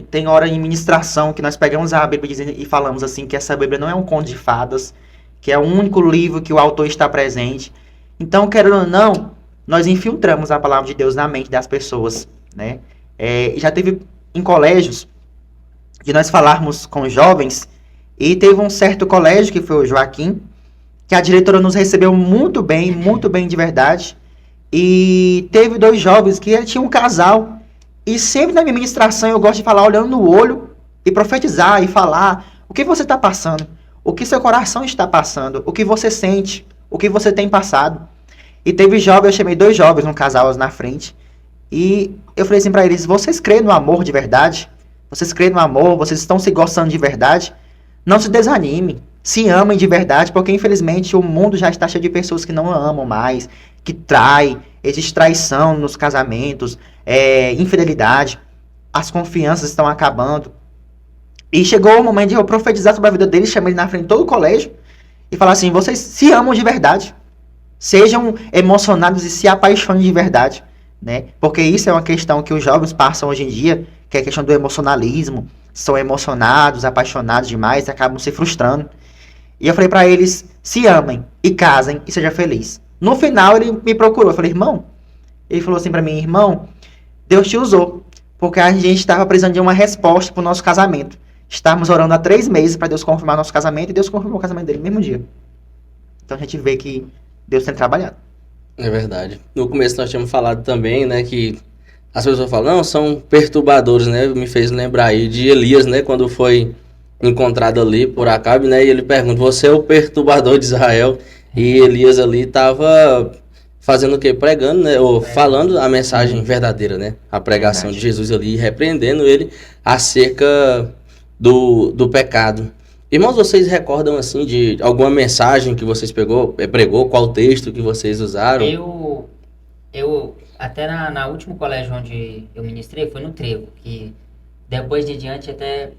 tem hora em ministração que nós pegamos a Bíblia e falamos assim, que essa Bíblia não é um conto de fadas, que é o único livro que o autor está presente. Então, querendo ou não, nós infiltramos a palavra de Deus na mente das pessoas, né? Já teve em colégios de nós falarmos com jovens, e teve um certo colégio, que foi o Joaquim, que a diretora nos recebeu muito bem de verdade, e teve 2 jovens que tinham um casal, e sempre na minha ministração eu gosto de falar olhando no olho, e profetizar, e falar o que você está passando, o que seu coração está passando, o que você sente, o que você tem passado. E teve jovens, eu chamei 2 jovens, um casal na frente, e eu falei assim para eles, vocês creem no amor de verdade? Vocês creem no amor? Vocês estão se gostando de verdade? Não se desanime, se amem de verdade, porque infelizmente o mundo já está cheio de pessoas que não amam mais, que traem, existe traição nos casamentos, infidelidade, as confianças estão acabando. E chegou o momento de eu profetizar sobre a vida deles, chamei eles na frente de todo o colégio e falar assim, vocês se amam de verdade, sejam emocionados e se apaixonem de verdade. Né? Porque isso é uma questão que os jovens passam hoje em dia, que é a questão do emocionalismo, são emocionados, apaixonados demais e acabam se frustrando. E eu falei pra eles, se amem e casem e sejam felizes. No final ele me procurou, eu falei, irmão, ele falou assim pra mim, irmão, Deus te usou, porque a gente estava precisando de uma resposta pro nosso casamento. Estávamos orando há 3 meses para Deus confirmar nosso casamento e Deus confirmou o casamento dele no mesmo dia. Então a gente vê que Deus tem trabalhado. É verdade. No começo nós tínhamos falado também, né, que as pessoas falam, não, são perturbadores, né? Me fez lembrar aí de Elias, né, quando foi encontrado ali por Acabe, né, e ele pergunta, você é o perturbador de Israel? E Elias ali estava fazendo o quê? Pregando, né? Ou falando a mensagem verdadeira, né? A pregação Verdade. de Jesus ali, repreendendo ele acerca do pecado. Irmãos, vocês recordam, assim, de alguma mensagem que vocês pregou? Qual texto que vocês usaram? Eu até na último colégio onde eu ministrei, foi no Trevo, que depois de diante até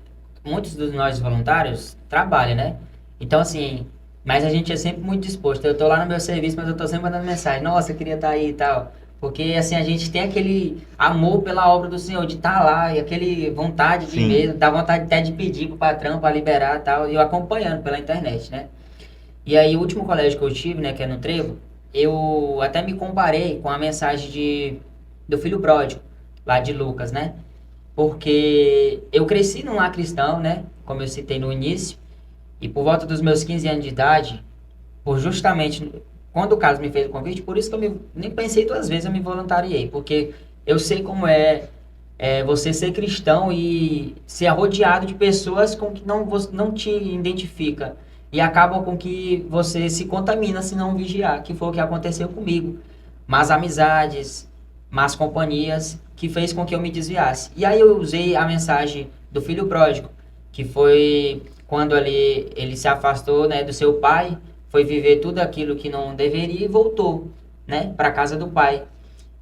muitos dos nós voluntários trabalham, né? Então, assim, mas a gente é sempre muito disposto. Eu tô lá no meu serviço, mas eu tô sempre mandando mensagem. Nossa, eu queria estar aí e tal. Porque, assim, a gente tem aquele amor pela obra do Senhor, de estar lá, e aquele vontade de Sim. mesmo, dá vontade até de pedir pro patrão para liberar e tal, e eu acompanhando pela internet, né? E aí, o último colégio que eu tive, né, que é no Trevo, eu até me comparei com a mensagem do filho pródigo, lá de Lucas, né? Porque eu cresci num lar cristão, né? Como eu citei no início, e por volta dos meus 15 anos de idade, por justamente quando o Carlos me fez o convite, por isso que nem pensei duas vezes, eu me voluntariei, porque eu sei como é você ser cristão e ser rodeado de pessoas com que não te identifica e acabam com que você se contamina se não vigiar, que foi o que aconteceu comigo. Más amizades, más companhias, que fez com que eu me desviasse. E aí eu usei a mensagem do filho pródigo, que foi quando ele se afastou, né, do seu pai, foi viver tudo aquilo que não deveria e voltou, né, para a casa do pai.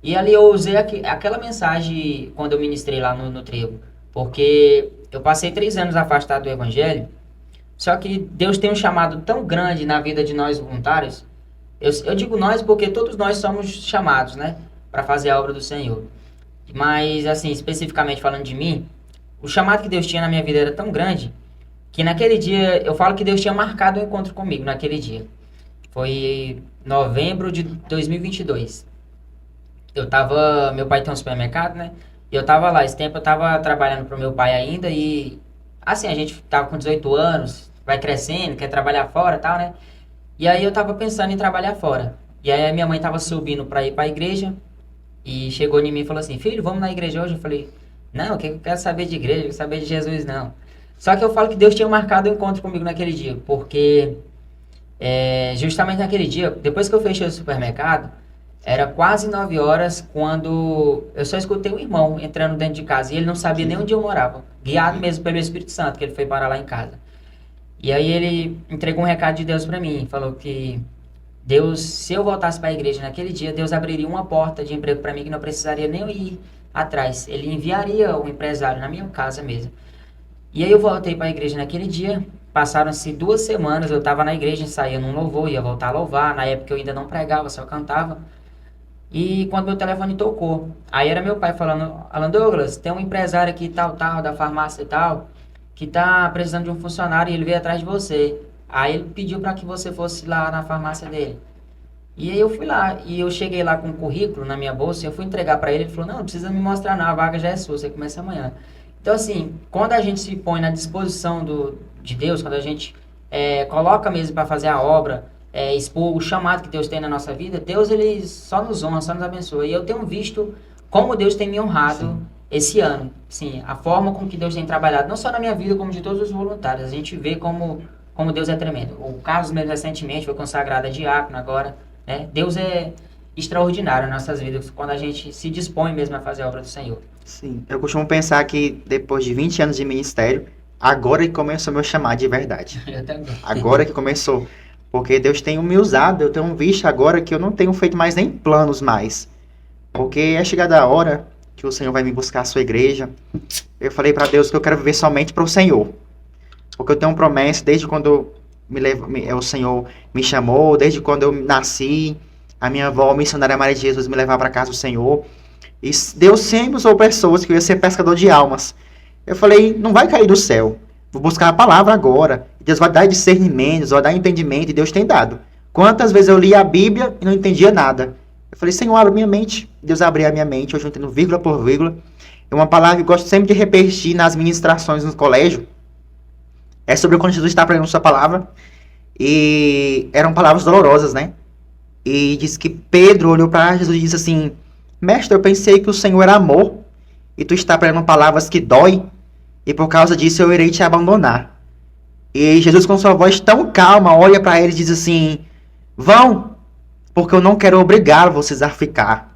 E ali eu usei aquela mensagem quando eu ministrei lá no Trevo, porque eu passei 3 anos afastado do Evangelho, só que Deus tem um chamado tão grande na vida de nós voluntários. Eu digo nós porque todos nós somos chamados, né, para fazer a obra do Senhor. Mas, assim, especificamente falando de mim, o chamado que Deus tinha na minha vida era tão grande que naquele dia, eu falo que Deus tinha marcado um encontro comigo naquele dia. Foi novembro de 2022. Meu pai tem um supermercado, né? E eu tava lá, esse tempo eu tava trabalhando pro meu pai ainda e, assim, a gente tava com 18 anos, vai crescendo, quer trabalhar fora e tal, né? E aí eu tava pensando em trabalhar fora. E aí a minha mãe tava subindo pra ir pra igreja e chegou em mim e falou assim, filho, vamos na igreja hoje? Eu falei, não, eu quero saber de igreja, eu quero saber de Jesus, não. Só que eu falo que Deus tinha marcado um encontro comigo naquele dia, porque justamente naquele dia, depois que eu fechei o supermercado, era quase 9 horas quando eu só escutei um irmão entrando dentro de casa e ele não sabia nem onde eu morava, guiado mesmo pelo Espírito Santo, que ele foi parar lá em casa. E aí ele entregou um recado de Deus para mim, falou que Deus, se eu voltasse para a igreja naquele dia, Deus abriria uma porta de emprego para mim que não precisaria nem eu ir atrás. Ele enviaria um empresário na minha casa mesmo. E aí eu voltei para a igreja naquele dia, passaram-se 2 semanas, eu estava na igreja, saía num louvor, ia voltar a louvar, na época eu ainda não pregava, só cantava. E quando meu telefone tocou, aí era meu pai falando, Alan Douglas, tem um empresário aqui tal, da farmácia e tal, que tá precisando de um funcionário e ele veio atrás de você. Aí ele pediu para que você fosse lá na farmácia dele. E aí eu fui lá, e eu cheguei lá com um currículo na minha bolsa, e eu fui entregar para ele, ele falou, não precisa me mostrar não, a vaga já é sua, você começa amanhã. Então assim, quando a gente se põe na disposição de Deus, quando a gente coloca mesmo para fazer a obra, expor o chamado que Deus tem na nossa vida, Deus ele só nos honra, só nos abençoa. E eu tenho visto como Deus tem me honrado esse ano. Sim, a forma com que Deus tem trabalhado, não só na minha vida, como de todos os voluntários. A gente vê como Deus é tremendo. O Carlos mesmo recentemente foi consagrado a diácono agora. Né? Deus é extraordinário nas nossas vidas, quando a gente se dispõe mesmo a fazer a obra do Senhor. Sim, eu costumo pensar que depois de 20 anos de ministério, agora que começou meu chamado de verdade. Eu também. Agora que começou. Porque Deus tem me usado, eu tenho visto agora que eu não tenho feito mais nem planos mais. Porque é chegada a hora que o Senhor vai me buscar a sua igreja. Eu falei para Deus que eu quero viver somente para o Senhor. Porque eu tenho uma promessa desde quando o Senhor me chamou, desde quando eu nasci, a minha avó, missionária Maria de Jesus, me levar para casa do Senhor. E Deus sempre usou pessoas que eu ia ser pescador de almas. Eu falei, não vai cair do céu. Vou buscar a palavra agora. Deus vai dar discernimento, vai dar entendimento, e Deus tem dado. Quantas vezes eu li a Bíblia e não entendia nada. Eu falei, Senhor, abre minha mente. Deus abriu a minha mente, hoje eu entendo vírgula por vírgula. É uma palavra que eu gosto sempre de repetir nas ministrações no colégio. É sobre quando Jesus está pregando sua palavra. E eram palavras dolorosas, né? E diz que Pedro olhou para Jesus e disse assim, mestre, eu pensei que o Senhor era amor. E tu está pregando palavras que dói. E por causa disso eu irei te abandonar. E Jesus com sua voz tão calma olha para ele e diz assim, vão, porque eu não quero obrigar vocês a ficar.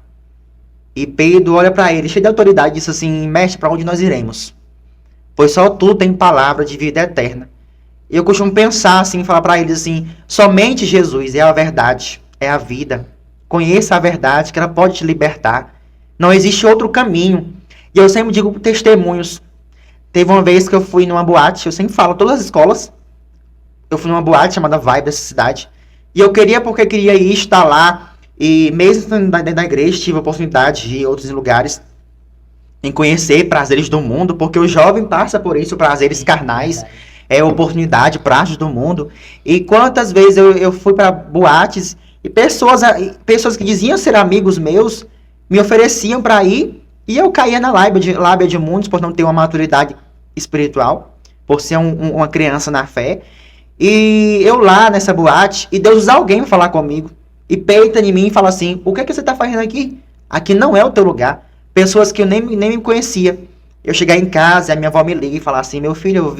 E Pedro olha para ele, cheio de autoridade, e diz assim: mestre, para onde nós iremos? Pois só tu tem palavra de vida eterna. E eu costumo pensar assim, falar para eles assim: somente Jesus é a verdade, é a vida. Conheça a verdade, que ela pode te libertar. Não existe outro caminho. E eu sempre digo testemunhos. Teve uma vez que eu fui numa boate, eu sempre falo, todas as escolas, eu fui numa boate chamada Vibe dessa cidade. E eu queria, porque queria ir estar lá. E mesmo dentro da igreja, tive a oportunidade de ir em outros lugares, em conhecer prazeres do mundo, porque o jovem passa por isso, prazeres carnais, oportunidade, prazeres do mundo. E quantas vezes eu fui para boates e pessoas que diziam ser amigos meus me ofereciam para ir, e eu caía na lábia de muitos por não ter uma maturidade espiritual, por ser uma criança na fé. E eu lá nessa boate, e Deus usa alguém para falar comigo, e peita em mim e fala assim: o que é que você está fazendo aqui? Aqui não é o teu lugar. Pessoas que eu nem me conhecia. Eu chegar em casa e a minha avó me liga e falar assim: meu filho,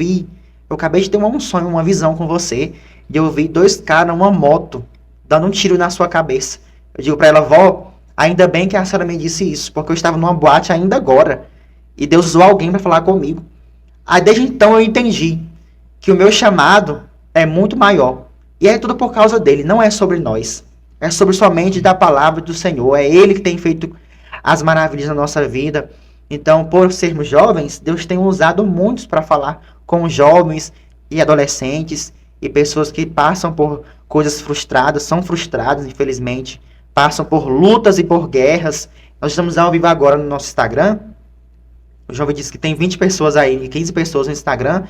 eu acabei de ter um sonho, uma visão com você, e eu vi 2 caras numa moto, dando um tiro na sua cabeça. Eu digo para ela: vó, ainda bem que a senhora me disse isso, porque eu estava numa boate ainda agora, e Deus usou alguém para falar comigo. Aí desde então eu entendi que o meu chamado é muito maior, e é tudo por causa dele, não é sobre nós. É sobre somente da palavra do Senhor. É Ele que tem feito as maravilhas na nossa vida. Então, por sermos jovens, Deus tem usado muitos para falar com jovens e adolescentes e pessoas que passam por coisas frustradas, são frustradas, infelizmente, passam por lutas e por guerras. Nós estamos ao vivo agora no nosso Instagram. O jovem disse que tem 20 pessoas aí, 15 pessoas no Instagram.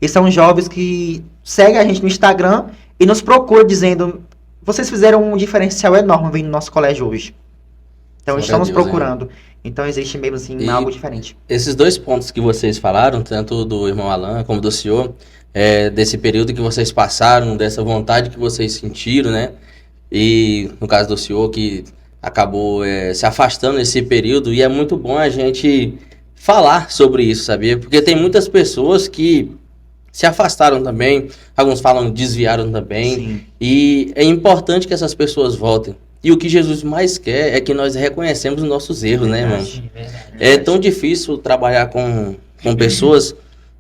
E são jovens que seguem a gente no Instagram e nos procuram dizendo: vocês fizeram um diferencial enorme vindo no nosso colégio hoje. Então, estamos procurando. Então, existe mesmo assim algo diferente. Esses 2 pontos que vocês falaram, tanto do irmão Alan como do senhor, desse período que vocês passaram, dessa vontade que vocês sentiram, né? E no caso do senhor, que acabou se afastando nesse período, e é muito bom a gente falar sobre isso, sabia? Porque tem muitas pessoas que se afastaram também, alguns falam desviaram também. Sim. E é importante que essas pessoas voltem. E o que Jesus mais quer é que nós reconhecemos os nossos erros, né, irmão? É tão difícil trabalhar com pessoas.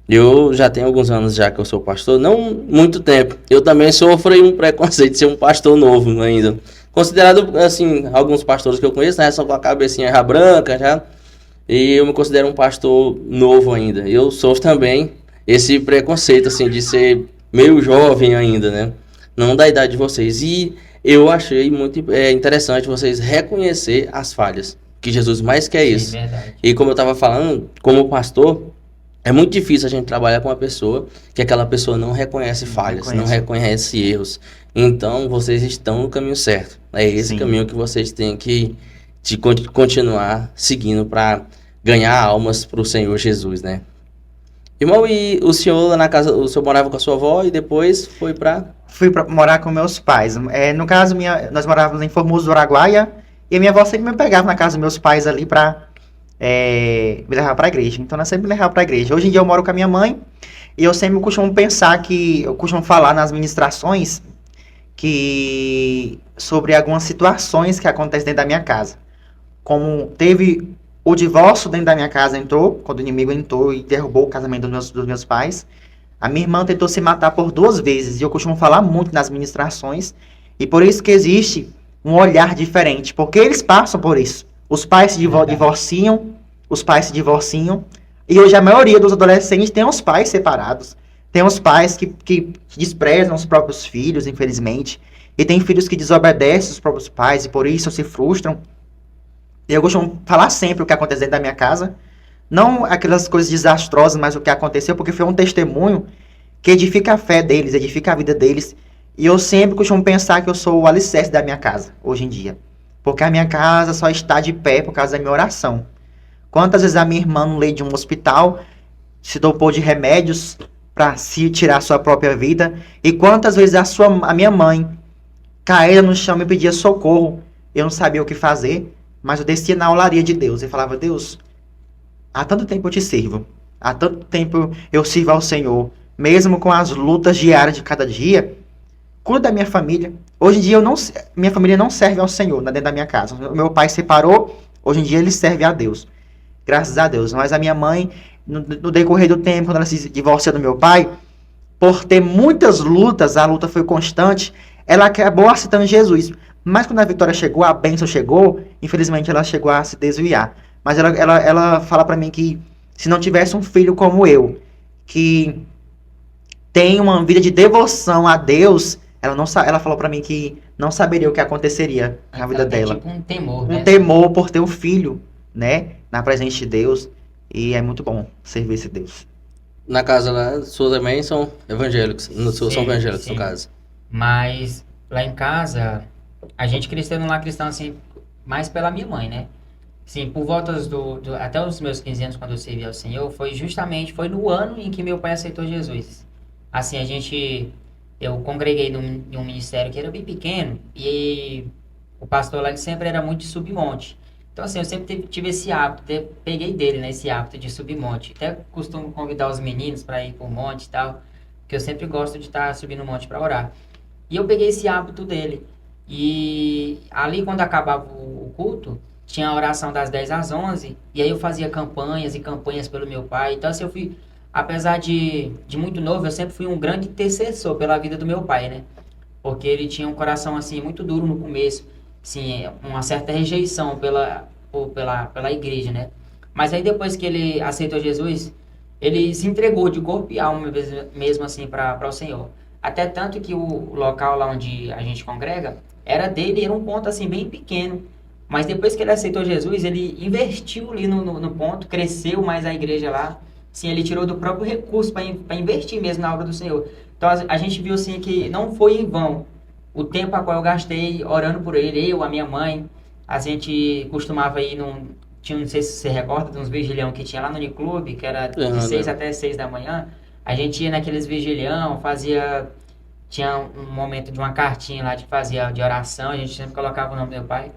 Eu já tenho alguns anos já que eu sou pastor, não muito tempo. Eu também sofro um preconceito de ser um pastor novo ainda. Considerado, assim, alguns pastores que eu conheço, né, são com a cabecinha já branca, já. E eu me considero um pastor novo ainda. Eu sofro também esse preconceito, assim, de ser meio jovem ainda, né? Não da idade de vocês. E eu achei muito interessante vocês reconhecer as falhas, que Jesus mais quer isso. Verdade. E como eu estava falando, como pastor, é muito difícil a gente trabalhar com uma pessoa que aquela pessoa não reconhece falhas, não reconhece erros. Então, vocês estão no caminho certo. É esse caminho que vocês têm que continuar seguindo para ganhar almas para o Senhor Jesus, né? Irmão, e o senhor na casa, o senhor morava com a sua avó e depois foi para... Fui para morar com meus pais. No caso, nós morávamos em Formoso do Araguaia, e a minha avó sempre me pegava na casa dos meus pais ali para me levar para a igreja. Então, ela sempre me levava para a igreja. Hoje em dia eu moro com a minha mãe, e eu sempre costumo pensar eu costumo falar nas ministrações sobre algumas situações que acontecem dentro da minha casa. Como teve o divórcio dentro da minha casa, quando o inimigo entrou e derrubou o casamento dos meus pais. A minha irmã tentou se matar por 2 vezes, e eu costumo falar muito nas ministrações, e por isso que existe um olhar diferente, porque eles passam por isso. Os pais se divorciam, e hoje a maioria dos adolescentes tem os pais separados, tem os pais que desprezam os próprios filhos, infelizmente, e tem filhos que desobedecem os próprios pais, e por isso se frustram. Eu costumo falar sempre o que acontece dentro da minha casa, não aquelas coisas desastrosas, mas o que aconteceu, porque foi um testemunho que edifica a fé deles, edifica a vida deles. E eu sempre costumo pensar que eu sou o alicerce da minha casa, hoje em dia. Porque a minha casa só está de pé por causa da minha oração. Quantas vezes a minha irmã, no leito de um hospital, se dopou de remédios para se tirar a sua própria vida. E quantas vezes a minha mãe, caída no chão, me pedia socorro. Eu não sabia o que fazer, mas eu descia na olaria de Deus e falava: Deus, há tanto tempo eu te sirvo, há tanto tempo eu sirvo ao Senhor, mesmo com as lutas diárias de cada dia, cuido da minha família. Hoje em dia, minha família não serve ao Senhor dentro da minha casa. O meu pai separou, hoje em dia ele serve a Deus. Graças a Deus. Mas a minha mãe, no decorrer do tempo, quando ela se divorciou do meu pai, por ter muitas lutas, a luta foi constante, ela acabou aceitando Jesus. Mas quando a vitória chegou, a bênção chegou, infelizmente ela chegou a se desviar. Mas ela fala pra mim que se não tivesse um filho como eu, que tem uma vida de devoção a Deus, ela falou pra mim que não saberia o que aconteceria na vida dela. Tipo um temor, né? Um temor por ter um filho, né, na presença de Deus, e é muito bom servir esse Deus. Na casa lá, suas também são evangélicos, são evangélicos, sim. no caso. Mas lá em casa, a gente cristão lá, cristão assim, mais pela minha mãe, né? Sim, por voltas até os meus 15 anos, quando eu servi ao Senhor, foi no ano em que meu pai aceitou Jesus. Assim, eu congreguei em um ministério que era bem pequeno, e o pastor lá ele sempre era muito de submonte. Então, assim, eu sempre tive esse hábito, peguei dele, né, esse hábito de subir monte. Até costumo convidar os meninos para ir por monte e tal, porque eu sempre gosto de estar subindo monte para orar. E eu peguei esse hábito dele. E ali, quando acabava o culto, tinha a oração das 10 às 11, e aí eu fazia campanhas e campanhas pelo meu pai. Então, assim, eu fui, apesar de muito novo, eu sempre fui um grande intercessor pela vida do meu pai, né? Porque ele tinha um coração, assim, muito duro no começo, assim, uma certa rejeição pela igreja, né? Mas aí, depois que ele aceitou Jesus, ele se entregou de corpo e alma mesmo, assim, para o Senhor. Até tanto que o local lá onde a gente congrega era dele, era um ponto, assim, bem pequeno. Mas depois que ele aceitou Jesus, ele investiu ali no ponto, cresceu mais a igreja lá. Sim, ele tirou do próprio recurso para investir mesmo na obra do Senhor. Então a gente viu assim que não foi em vão o tempo a qual eu gastei orando por ele, a minha mãe. A gente costumava ir não sei se você recorda, de uns vigilhão que tinha lá no Uniclube, que era de 6 até 6 da manhã. A gente ia naqueles vigilhão, tinha um momento de uma cartinha lá de oração, a gente sempre colocava o nome do meu pai.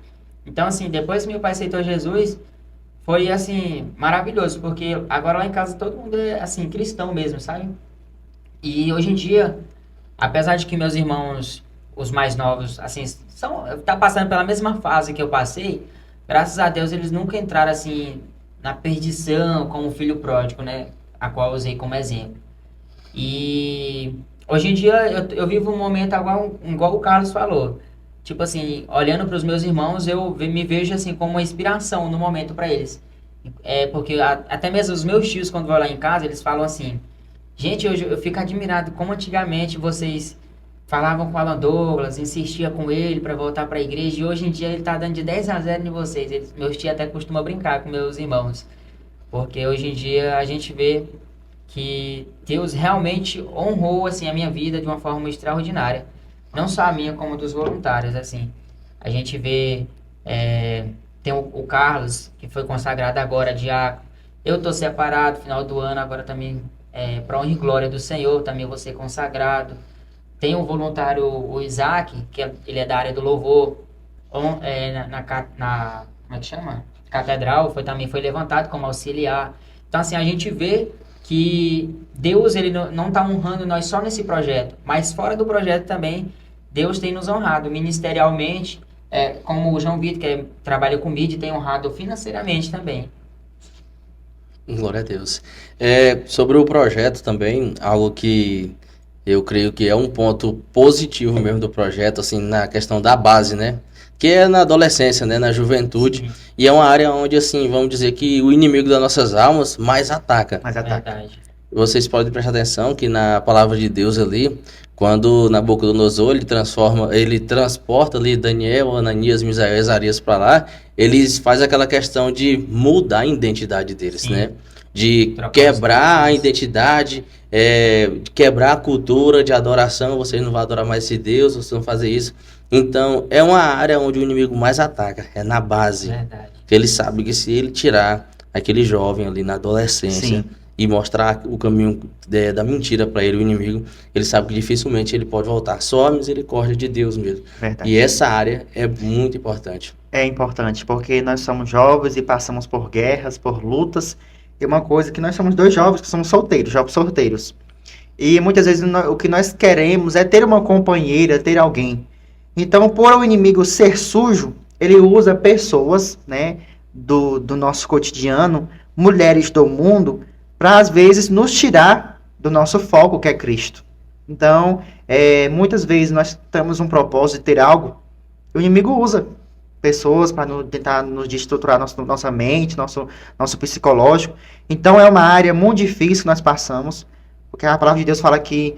Então, assim, depois que meu pai aceitou Jesus, foi, assim, maravilhoso, porque agora lá em casa todo mundo é, assim, cristão mesmo, sabe? E hoje em dia, apesar de que meus irmãos, os mais novos, assim, tá passando pela mesma fase que eu passei, graças a Deus eles nunca entraram, assim, na perdição como filho pródigo, né? A qual eu usei como exemplo. E hoje em dia eu vivo um momento igual o Carlos falou. Tipo assim, olhando para os meus irmãos, eu me vejo assim como uma inspiração no momento para eles. Porque até mesmo os meus tios, quando vão lá em casa, eles falam assim: gente, eu fico admirado como antigamente vocês falavam com o Alan Douglas, insistia com ele para voltar para a igreja, e hoje em dia ele tá dando de 10-0 em vocês. Meus tios até costumam brincar com meus irmãos. Porque hoje em dia a gente vê que Deus realmente honrou assim, a minha vida de uma forma extraordinária. Não só a minha, como dos voluntários, assim. A gente vê, tem o Carlos, que foi consagrado agora diácono. Eu estou separado, final do ano, agora também, para honra e glória do Senhor, também vou ser consagrado. Tem o voluntário, o Isaac, ele é da área do louvor, como é que chama? Catedral, também foi levantado como auxiliar. Então, assim, a gente vê que Deus, ele não está honrando nós só nesse projeto, mas fora do projeto também, Deus tem nos honrado ministerialmente, como o João Vitor, que trabalha com mídia, tem honrado financeiramente também. Glória a Deus. Sobre o projeto também, algo que eu creio que é um ponto positivo mesmo do projeto, assim, na questão da base, né? Que é na adolescência, né? Na juventude. Sim. E é uma área onde, assim, vamos dizer que o inimigo das nossas almas mais ataca. Verdade. Vocês podem prestar atenção que na palavra de Deus ali, quando Nabucodonosor ele transporta ali Daniel, Ananias, Misael e Azarias para lá, eles fazem aquela questão de mudar a identidade deles, sim, né? De quebrar a identidade, quebrar a cultura de adoração. Vocês não vão adorar mais esse Deus, vocês vão fazer isso. Então, é uma área onde o inimigo mais ataca, é na base. Verdade. Porque ele sabe que se ele tirar aquele jovem ali na adolescência, sim, e mostrar o caminho da mentira para ele, o inimigo, ele sabe que dificilmente ele pode voltar. Só a misericórdia de Deus mesmo. Verdade. E essa área é muito importante. É importante, porque nós somos jovens e passamos por guerras, por lutas. E uma coisa que nós somos dois jovens que somos solteiros, jovens solteiros. E muitas vezes o que nós queremos é ter uma companheira, ter alguém. Então, por o inimigo ser sujo, ele usa pessoas, né, do nosso cotidiano, mulheres do mundo, para às vezes nos tirar do nosso foco, que é Cristo. Então, muitas vezes nós temos um propósito de ter algo, e o inimigo usa pessoas para tentar nos destruturar nossa mente, nosso psicológico. Então, é uma área muito difícil que nós passamos, porque a palavra de Deus fala que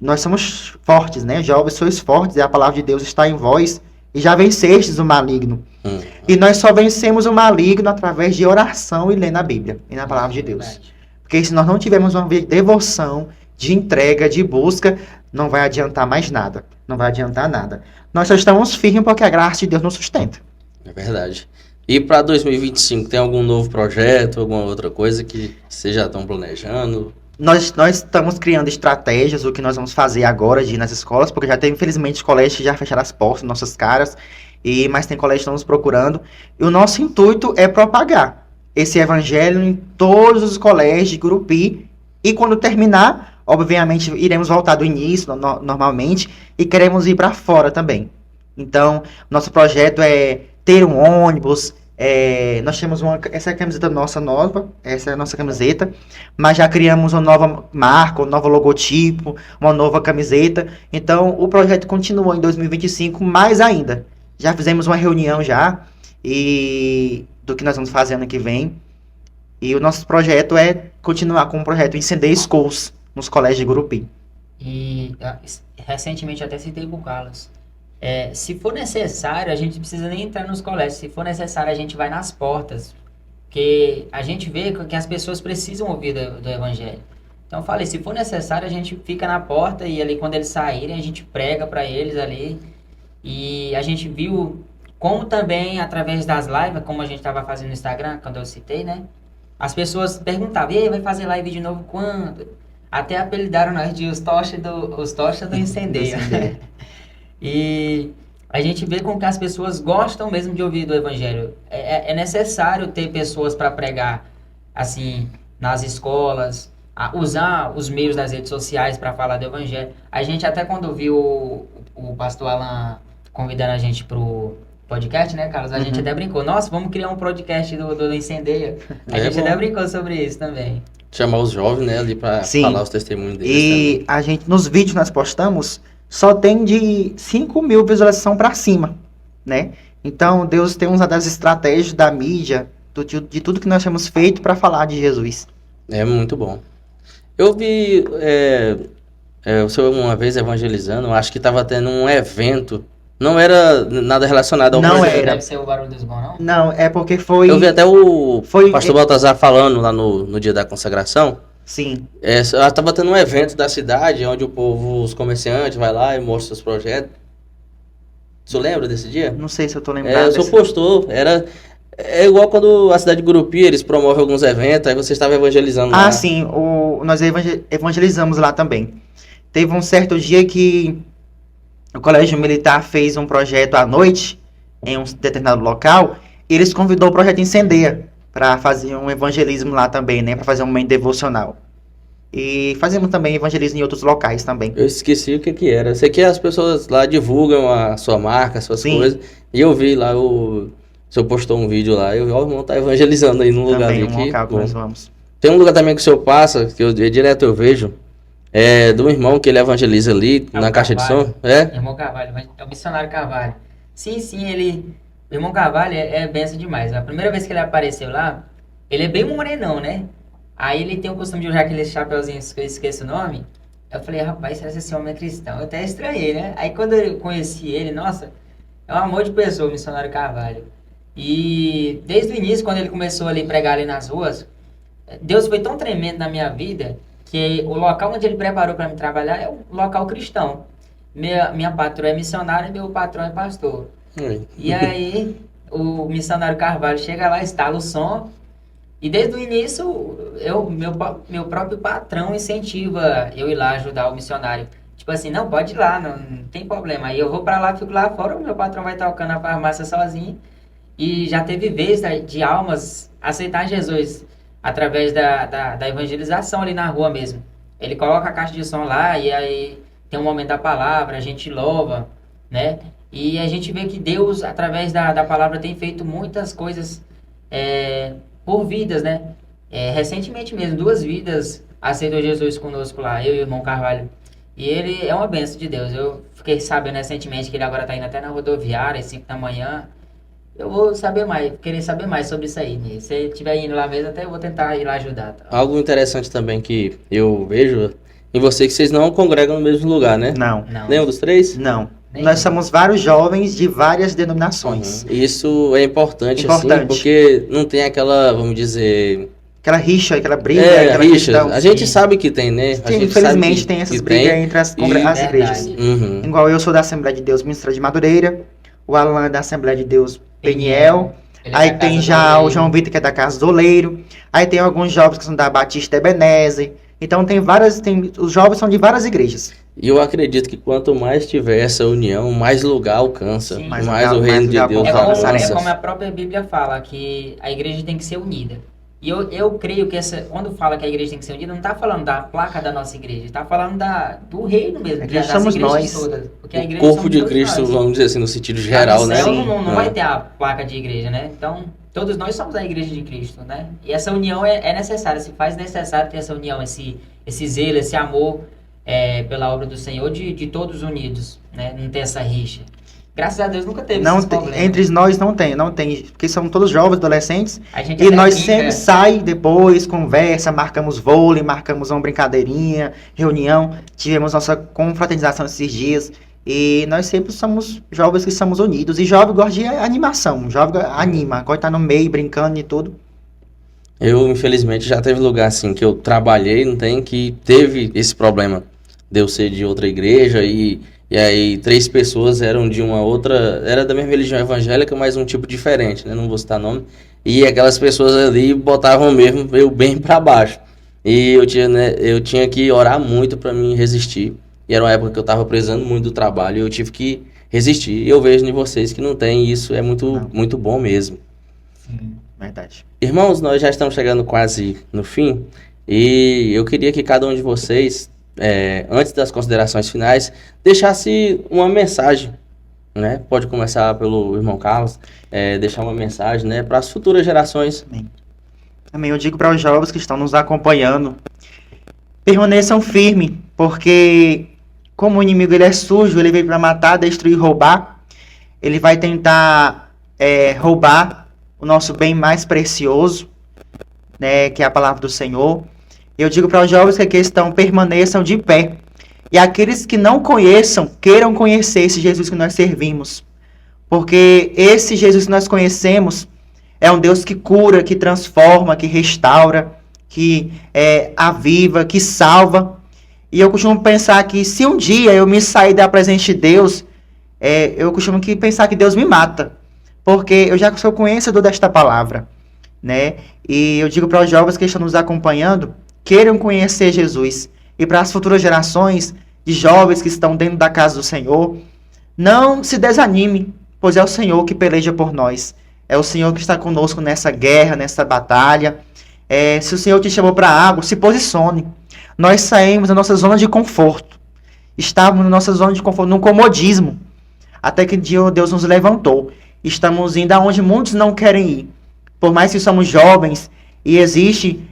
nós somos fortes, né? Jovens, sois fortes, e a palavra de Deus está em vós, e já vencestes o maligno. E nós só vencemos o maligno através de oração e lendo a Bíblia, e na palavra de Deus. Porque se nós não tivermos uma devoção, de entrega, de busca, não vai adiantar mais nada. Não vai adiantar nada. Nós só estamos firmes porque a graça de Deus nos sustenta. É verdade. E para 2025, tem algum novo projeto, alguma outra coisa que vocês já estão planejando? Nós estamos criando estratégias, o que nós vamos fazer agora de ir nas escolas, porque já tem, infelizmente, colégios que já fecharam as portas nas nossas caras, mas tem colégios que estão nos procurando. E o nosso intuito é propagar esse evangelho em todos os colégios de Gurupi. E quando terminar, obviamente, iremos voltar do início, normalmente, e queremos ir para fora também. Então, nosso projeto é ter um ônibus. Nós temos essa é a camiseta nossa nova, essa é a nossa camiseta, mas já criamos uma nova marca, um novo logotipo, uma nova camiseta. Então, o projeto continua em 2025, mais ainda. Já fizemos uma reunião já, e do que nós vamos fazer ano que vem. E o nosso projeto é continuar com o projeto Incendeia Schools nos colégios de Gurupi. E recentemente até citei com o Carlos. Se for necessário, a gente não precisa nem entrar nos colégios. Se for necessário, a gente vai nas portas. Porque a gente vê que as pessoas precisam ouvir do Evangelho. Então eu falei, se for necessário, a gente fica na porta e ali quando eles saírem, a gente prega para eles ali. E a gente viu como também, através das lives, como a gente estava fazendo no Instagram, quando eu citei, né? As pessoas perguntavam, e aí, vai fazer live de novo quando? Até apelidaram nós de os tochas do Incendeia. E a gente vê como que as pessoas gostam mesmo de ouvir do Evangelho. É necessário ter pessoas para pregar, assim, nas escolas, usar os meios das redes sociais para falar do Evangelho. A gente até quando viu o pastor Alan convidando a gente pro podcast, né, Carlos? A gente até brincou. Nossa, vamos criar um podcast do Incendeia. A gente até brincou sobre isso também. Chamar os jovens, né, ali para falar os testemunhos deles. E também. A gente, nos vídeos que nós postamos, só tem de 5 mil visualizações para cima, né? Então, Deus tem usado as estratégias da mídia, de tudo que nós temos feito para falar de Jesus. É muito bom. Eu vi o senhor uma vez evangelizando, acho que estava tendo um evento. Não era nada relacionado ao projeto. Não deve ser o Barulho dos Bons, não? Não, é porque foi... Eu vi até o pastor Baltazar falando lá no dia da consagração. Sim. Estava tendo um evento da cidade, onde o povo, os comerciantes, vai lá e mostra seus projetos. O senhor lembra desse dia? Não sei se eu tô lembrado. O senhor postou, é igual quando a cidade de Gurupi, eles promovem alguns eventos, aí você estava evangelizando lá. Ah, sim, nós evangelizamos lá também. Teve um certo dia que o Colégio Militar fez um projeto à noite, em um determinado local, e eles convidou o projeto Incendeia para fazer um evangelismo lá também, né? Para fazer um momento devocional. E fazemos também evangelismo em outros locais também. Eu esqueci o que era. Sei que as pessoas lá divulgam a sua marca, as suas coisas. E eu vi lá, o senhor postou um vídeo lá, eu vi, o irmão tá evangelizando aí no lugar ali. Também um local que nós vamos. Tem um lugar também que o senhor passa, que direto eu vejo, de um irmão que ele evangeliza ali, na caixa de som. Irmão Carvalho, é o missionário Carvalho. Sim, o irmão Carvalho é benção demais. A primeira vez que ele apareceu lá, ele é bem morenão, né? Aí ele tem o costume de usar aqueles chapeuzinhos que eu esqueço o nome. Eu falei, rapaz, será que esse homem é cristão? Eu até estranhei, né? Aí quando eu conheci ele, nossa, é um amor de pessoa, o missionário Carvalho. E desde o início, quando ele começou ali a pregar ali nas ruas, Deus foi tão tremendo na minha vida que o local onde ele preparou para me trabalhar é um local cristão. Minha patroa é missionária e meu patrão é pastor. E aí o missionário Carvalho chega lá, instala o som, e desde o início meu próprio patrão incentiva eu ir lá ajudar o missionário. Tipo assim, não, pode ir lá, não tem problema. Aí eu vou para lá, fico lá fora, o meu patrão vai tocando a farmácia sozinho. E já teve vez de almas aceitar Jesus através da evangelização ali na rua mesmo. Ele coloca a caixa de som lá e aí tem um momento da palavra, a gente louva, né? E a gente vê que Deus, através da palavra, tem feito muitas coisas por vidas, né? Recentemente mesmo, 2 vidas aceitou Jesus conosco lá, eu e o irmão Carvalho. E ele é uma bênção de Deus. Eu fiquei sabendo recentemente que ele agora está indo até na rodoviária, às 5 da manhã. Eu vou saber mais, querer saber mais sobre isso aí. Né? Se ele estiver indo lá mesmo, até eu vou tentar ir lá ajudar. Tá? Algo interessante também que eu vejo em você que vocês não congregam no mesmo lugar, né? Não, Não. Nenhum dos três? não. Nem Nós eu. somos vários jovens de várias denominações. Isso é importante, assim, Importante. porque não tem aquela, vamos dizer... Aquela rixa, aquela briga, aquela rixa. questão. A gente Sim. sabe que tem, né? A Sim, gente infelizmente sabe tem essas que brigas tem. entre as Verdade. igrejas. Uhum. Igual eu sou da Assembleia de Deus Ministra de Madureira, o Alan é da Assembleia de Deus Peniel, Ele é aí da tem Casa já do o Oleiro. João Vitor que é da Casa do Oleiro, aí tem alguns jovens que são da Batista Ebenezer, então os jovens são de várias igrejas. E eu acredito que quanto mais tiver essa união, mais lugar alcança. Sim. Mais, Mais lugar- o reino mais de lugar Deus alcança. alcança. É como a própria Bíblia fala, que a igreja tem que ser unida. E eu creio que quando fala que a igreja tem que ser unida, não está falando da placa da nossa igreja, está falando do reino mesmo, A igreja das somos igrejas nós. todas. Porque a O igreja corpo somos de todos Cristo, nós. vamos dizer assim, no sentido Lá geral, no né? céu Sim. não vai ter a placa de igreja, né? Então, todos nós somos a igreja de Cristo, né? E essa união é necessária, se faz necessário ter essa união, esse zelo, esse amor pela obra do Senhor, de todos unidos, né? Não ter essa rixa. Graças a Deus nunca teve Não esses tem- problemas. entre nós não tem, porque são todos jovens, adolescentes, A gente e até nós brinca, sempre sai depois, conversa, marcamos vôlei, marcamos uma brincadeirinha, reunião, tivemos nossa confraternização esses dias, e nós sempre somos jovens que somos unidos, e jovem gosta de animação, jovem anima, gosta de estar no meio, brincando e tudo. Eu, infelizmente, já teve lugar assim que eu trabalhei, não tem, que teve esse problema de eu ser de outra igreja e aí 3 pessoas eram de uma outra, era da mesma religião evangélica, mas um tipo diferente, né? Não vou citar nome. E aquelas pessoas ali botavam mesmo eu bem pra baixo. E eu tinha que orar muito pra mim resistir. E era uma época que eu tava precisando muito do trabalho e eu tive que resistir. E eu vejo em vocês que não tem isso, é muito, Não. muito bom mesmo. Sim. Verdade. Irmãos, nós já estamos chegando quase no fim e eu queria que cada um de vocês, antes das considerações finais, deixasse uma mensagem, né? Pode começar pelo irmão Carlos, deixar uma mensagem, né, para as futuras gerações. Também eu digo para os jovens que estão nos acompanhando, permaneçam firmes, porque como o inimigo ele é sujo, ele veio para matar, destruir, roubar, ele vai tentar roubar o nosso bem mais precioso, né, que é a palavra do Senhor. Eu digo para os jovens que aqui estão, permaneçam de pé. E aqueles que não conheçam, queiram conhecer esse Jesus que nós servimos. Porque esse Jesus que nós conhecemos é um Deus que cura, que transforma, que restaura, que aviva, que salva. E eu costumo pensar que se um dia eu me sair da presença de Deus, eu costumo pensar que Deus me mata. Porque eu já sou conhecedor desta palavra, né? E eu digo para os jovens que estão nos acompanhando, queiram conhecer Jesus. E para as futuras gerações de jovens que estão dentro da casa do Senhor, não se desanime, pois é o Senhor que peleja por nós. É o Senhor que está conosco nessa guerra, nessa batalha. Se o Senhor te chamou para algo, se posicione. Nós saímos da nossa zona de conforto. Estávamos na nossa zona de conforto, no comodismo. Até que um dia Deus nos levantou. Estamos indo aonde muitos não querem ir. Por mais que somos jovens e existe,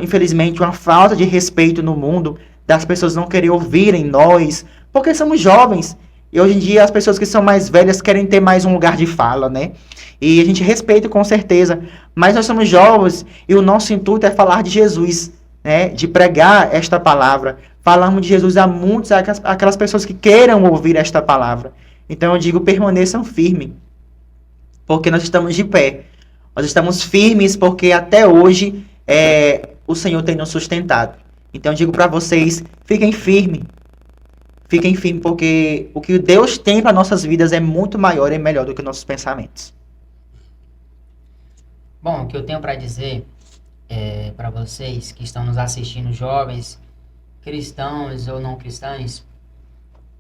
infelizmente, uma falta de respeito no mundo, das pessoas não querem ouvirem nós, porque somos jovens. E hoje em dia as pessoas que são mais velhas querem ter mais um lugar de fala, né? E a gente respeita com certeza, mas nós somos jovens e o nosso intuito é falar de Jesus, né? De pregar esta palavra. Falamos de Jesus a muitos, aquelas pessoas que queiram ouvir esta palavra. Então eu digo, permaneçam firmes, porque nós estamos de pé. Nós estamos firmes porque até hoje o Senhor tem nos sustentado. Então eu digo para vocês, fiquem firmes. Fiquem firmes, porque o que Deus tem para nossas vidas é muito maior e melhor do que nossos pensamentos. Bom, o que eu tenho para dizer para vocês que estão nos assistindo, jovens, cristãos ou não cristãos,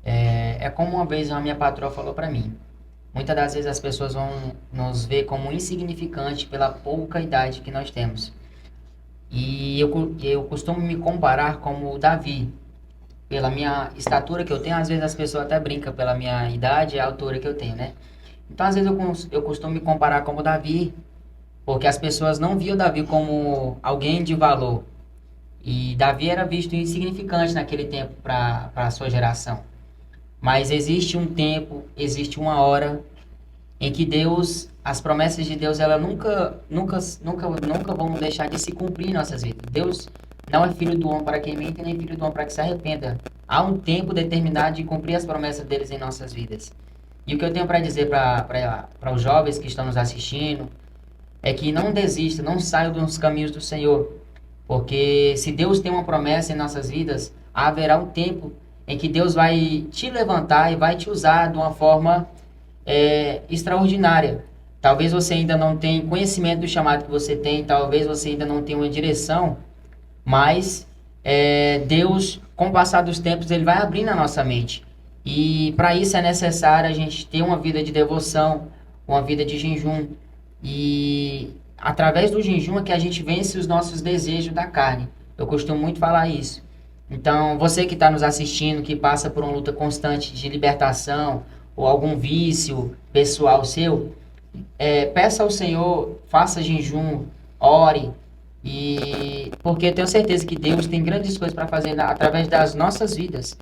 é como uma vez a minha patroa falou para mim. Muitas das vezes as pessoas vão nos ver como insignificante pela pouca idade que nós temos. E eu costumo me comparar como o Davi, pela minha estatura que eu tenho. Às vezes as pessoas até brincam pela minha idade e a altura que eu tenho, né? Então, às vezes eu costumo me comparar como o Davi, porque as pessoas não viam Davi como alguém de valor. E Davi era visto insignificante naquele tempo para a sua geração. Mas existe um tempo, existe uma hora em que Deus, as promessas de Deus, elas nunca vão deixar de se cumprir em nossas vidas. Deus não é filho do homem para que mente, nem filho do homem para que se arrependa. Há um tempo determinado de cumprir as promessas deles em nossas vidas. E o que eu tenho para dizer para os jovens que estão nos assistindo é que não desista, não saiam dos caminhos do Senhor. Porque se Deus tem uma promessa em nossas vidas, haverá um tempo em que Deus vai te levantar e vai te usar de uma forma extraordinária. Talvez você ainda não tenha conhecimento do chamado que você tem, talvez você ainda não tenha uma direção, mas Deus, com o passar dos tempos, Ele vai abrir na nossa mente. E para isso é necessário a gente ter uma vida de devoção, uma vida de jejum. E através do jejum é que a gente vence os nossos desejos da carne. Eu costumo muito falar isso. Então, você que está nos assistindo, que passa por uma luta constante de libertação ou algum vício pessoal seu, peça ao Senhor, faça jejum, ore, e porque eu tenho certeza que Deus tem grandes coisas para fazer através das nossas vidas.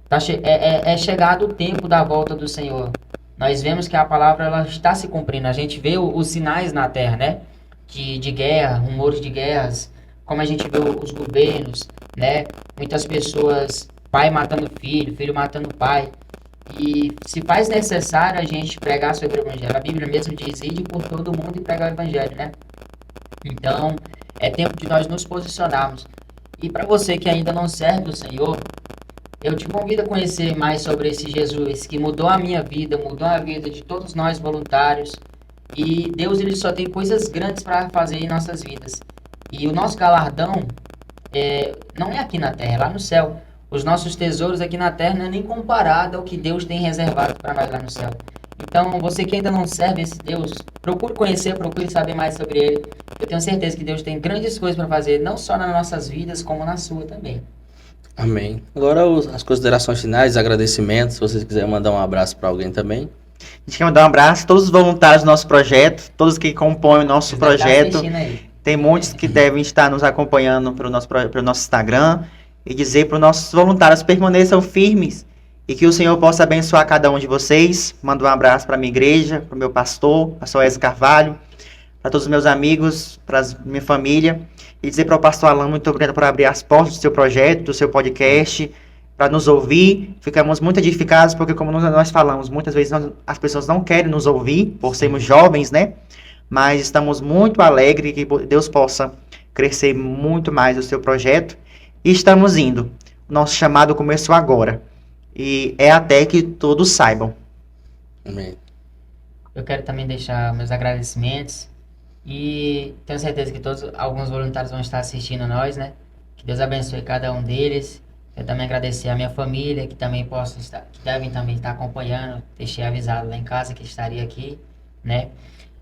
É chegado o tempo da volta do Senhor. Nós vemos que a palavra ela está se cumprindo. A gente vê os sinais na terra, né? De guerra, rumores de guerras, como a gente vê os governos, né? Muitas pessoas, pai matando filho, filho matando pai. E se faz necessário a gente pregar sobre o Evangelho. A Bíblia mesmo diz: ide por todo mundo e pregar o Evangelho, né? Então, é tempo de nós nos posicionarmos. E para você que ainda não serve o Senhor, eu te convido a conhecer mais sobre esse Jesus que mudou a minha vida, mudou a vida de todos nós voluntários. E Deus ele só tem coisas grandes para fazer em nossas vidas. E o nosso galardão não é aqui na terra, é lá no céu. Os nossos tesouros aqui na terra não é nem comparado ao que Deus tem reservado para nós lá no céu. Então, você que ainda não serve esse Deus, procure conhecer, procure saber mais sobre Ele. Eu tenho certeza que Deus tem grandes coisas para fazer, não só nas nossas vidas, como na sua também. Amém. Agora as considerações finais, agradecimentos, se vocês quiserem mandar um abraço para alguém também. A gente quer mandar um abraço a todos os voluntários do nosso projeto, todos que compõem o nosso projeto. Tem muitos que devem estar nos acompanhando pelo nosso Instagram. E dizer para os nossos voluntários permaneçam firmes e que o Senhor possa abençoar cada um de vocês. Mando um abraço para a minha igreja, para o meu pastor Ezio Carvalho, para todos os meus amigos, para a minha família. E dizer para o pastor Alan, muito obrigado por abrir as portas do seu projeto, do seu podcast, para nos ouvir. Ficamos muito edificados porque, como nós falamos, muitas vezes as pessoas não querem nos ouvir por sermos jovens, né? Mas estamos muito alegres que Deus possa crescer muito mais o seu projeto. E estamos indo. O nosso chamado começou agora. E é até que todos saibam. Amém. Eu quero também deixar meus agradecimentos. E tenho certeza que alguns voluntários vão estar assistindo nós, né? Que Deus abençoe cada um deles. Eu também agradecer a minha família, que também que devem também estar acompanhando. Deixei avisado lá em casa que estaria aqui, né?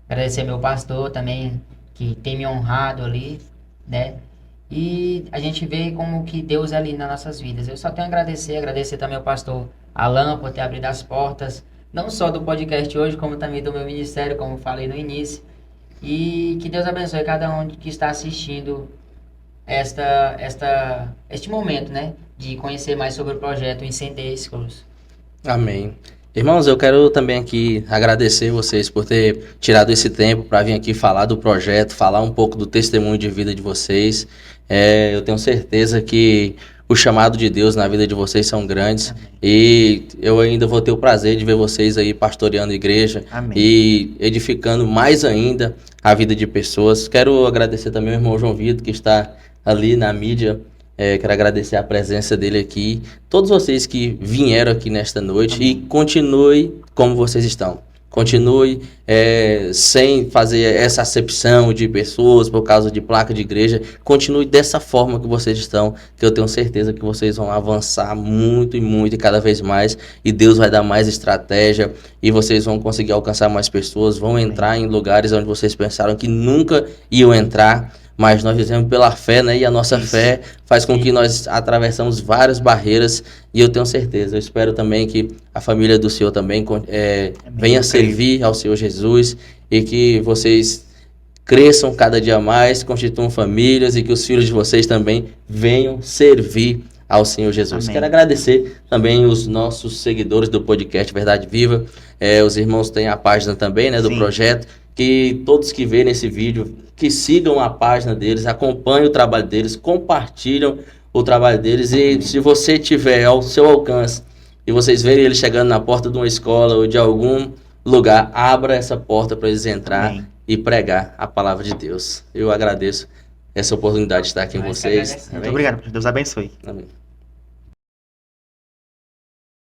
Agradecer meu pastor também, que tem me honrado ali, né? E a gente vê como que Deus é ali nas nossas vidas. Eu só tenho a agradecer também ao pastor Alan por ter abrido as portas, não só do podcast hoje, como também do meu ministério, como falei no início. E que Deus abençoe cada um que está assistindo este momento, né? De conhecer mais sobre o projeto Incendeia Schools. Amém. Irmãos, eu quero também aqui agradecer vocês por ter tirado esse tempo para vir aqui falar do projeto, falar um pouco do testemunho de vida de vocês. Eu tenho certeza que o chamado de Deus na vida de vocês são grandes. Amém. E eu ainda vou ter o prazer de ver vocês aí pastoreando a igreja. Amém. E edificando mais ainda a vida de pessoas. Quero agradecer também ao irmão João Vitor, que está ali na mídia. Quero agradecer a presença dele aqui. Todos vocês que vieram aqui nesta noite. Amém. E continue como vocês estão. Continue sem fazer essa acepção de pessoas por causa de placa de igreja. Continue dessa forma que vocês estão, que eu tenho certeza que vocês vão avançar muito e muito e cada vez mais, e Deus vai dar mais estratégia e vocês vão conseguir alcançar mais pessoas, vão entrar em lugares onde vocês pensaram que nunca iam entrar, mas nós fizemos pela fé, né? E a nossa fé faz com que nós atravessamos várias barreiras, e eu tenho certeza, eu espero também que a família do Senhor também venha servir ao Senhor Jesus, e que vocês cresçam cada dia mais, constituam famílias, e que os filhos de vocês também venham servir ao Senhor Jesus. Amém. Quero agradecer também os nossos seguidores do podcast Verdade Viva, os irmãos têm a página também, né, do Sim. projeto, que todos que verem esse vídeo, que sigam a página deles, acompanhem o trabalho deles, compartilham o trabalho deles, e se você tiver ao seu alcance e vocês verem ele chegando na porta de uma escola ou de algum lugar, abra essa porta para eles entrar Amém. e pregar a palavra de Deus. Eu agradeço essa oportunidade de estar aqui com Nós que vocês. agradecemos. Muito obrigado. Deus abençoe. Amém.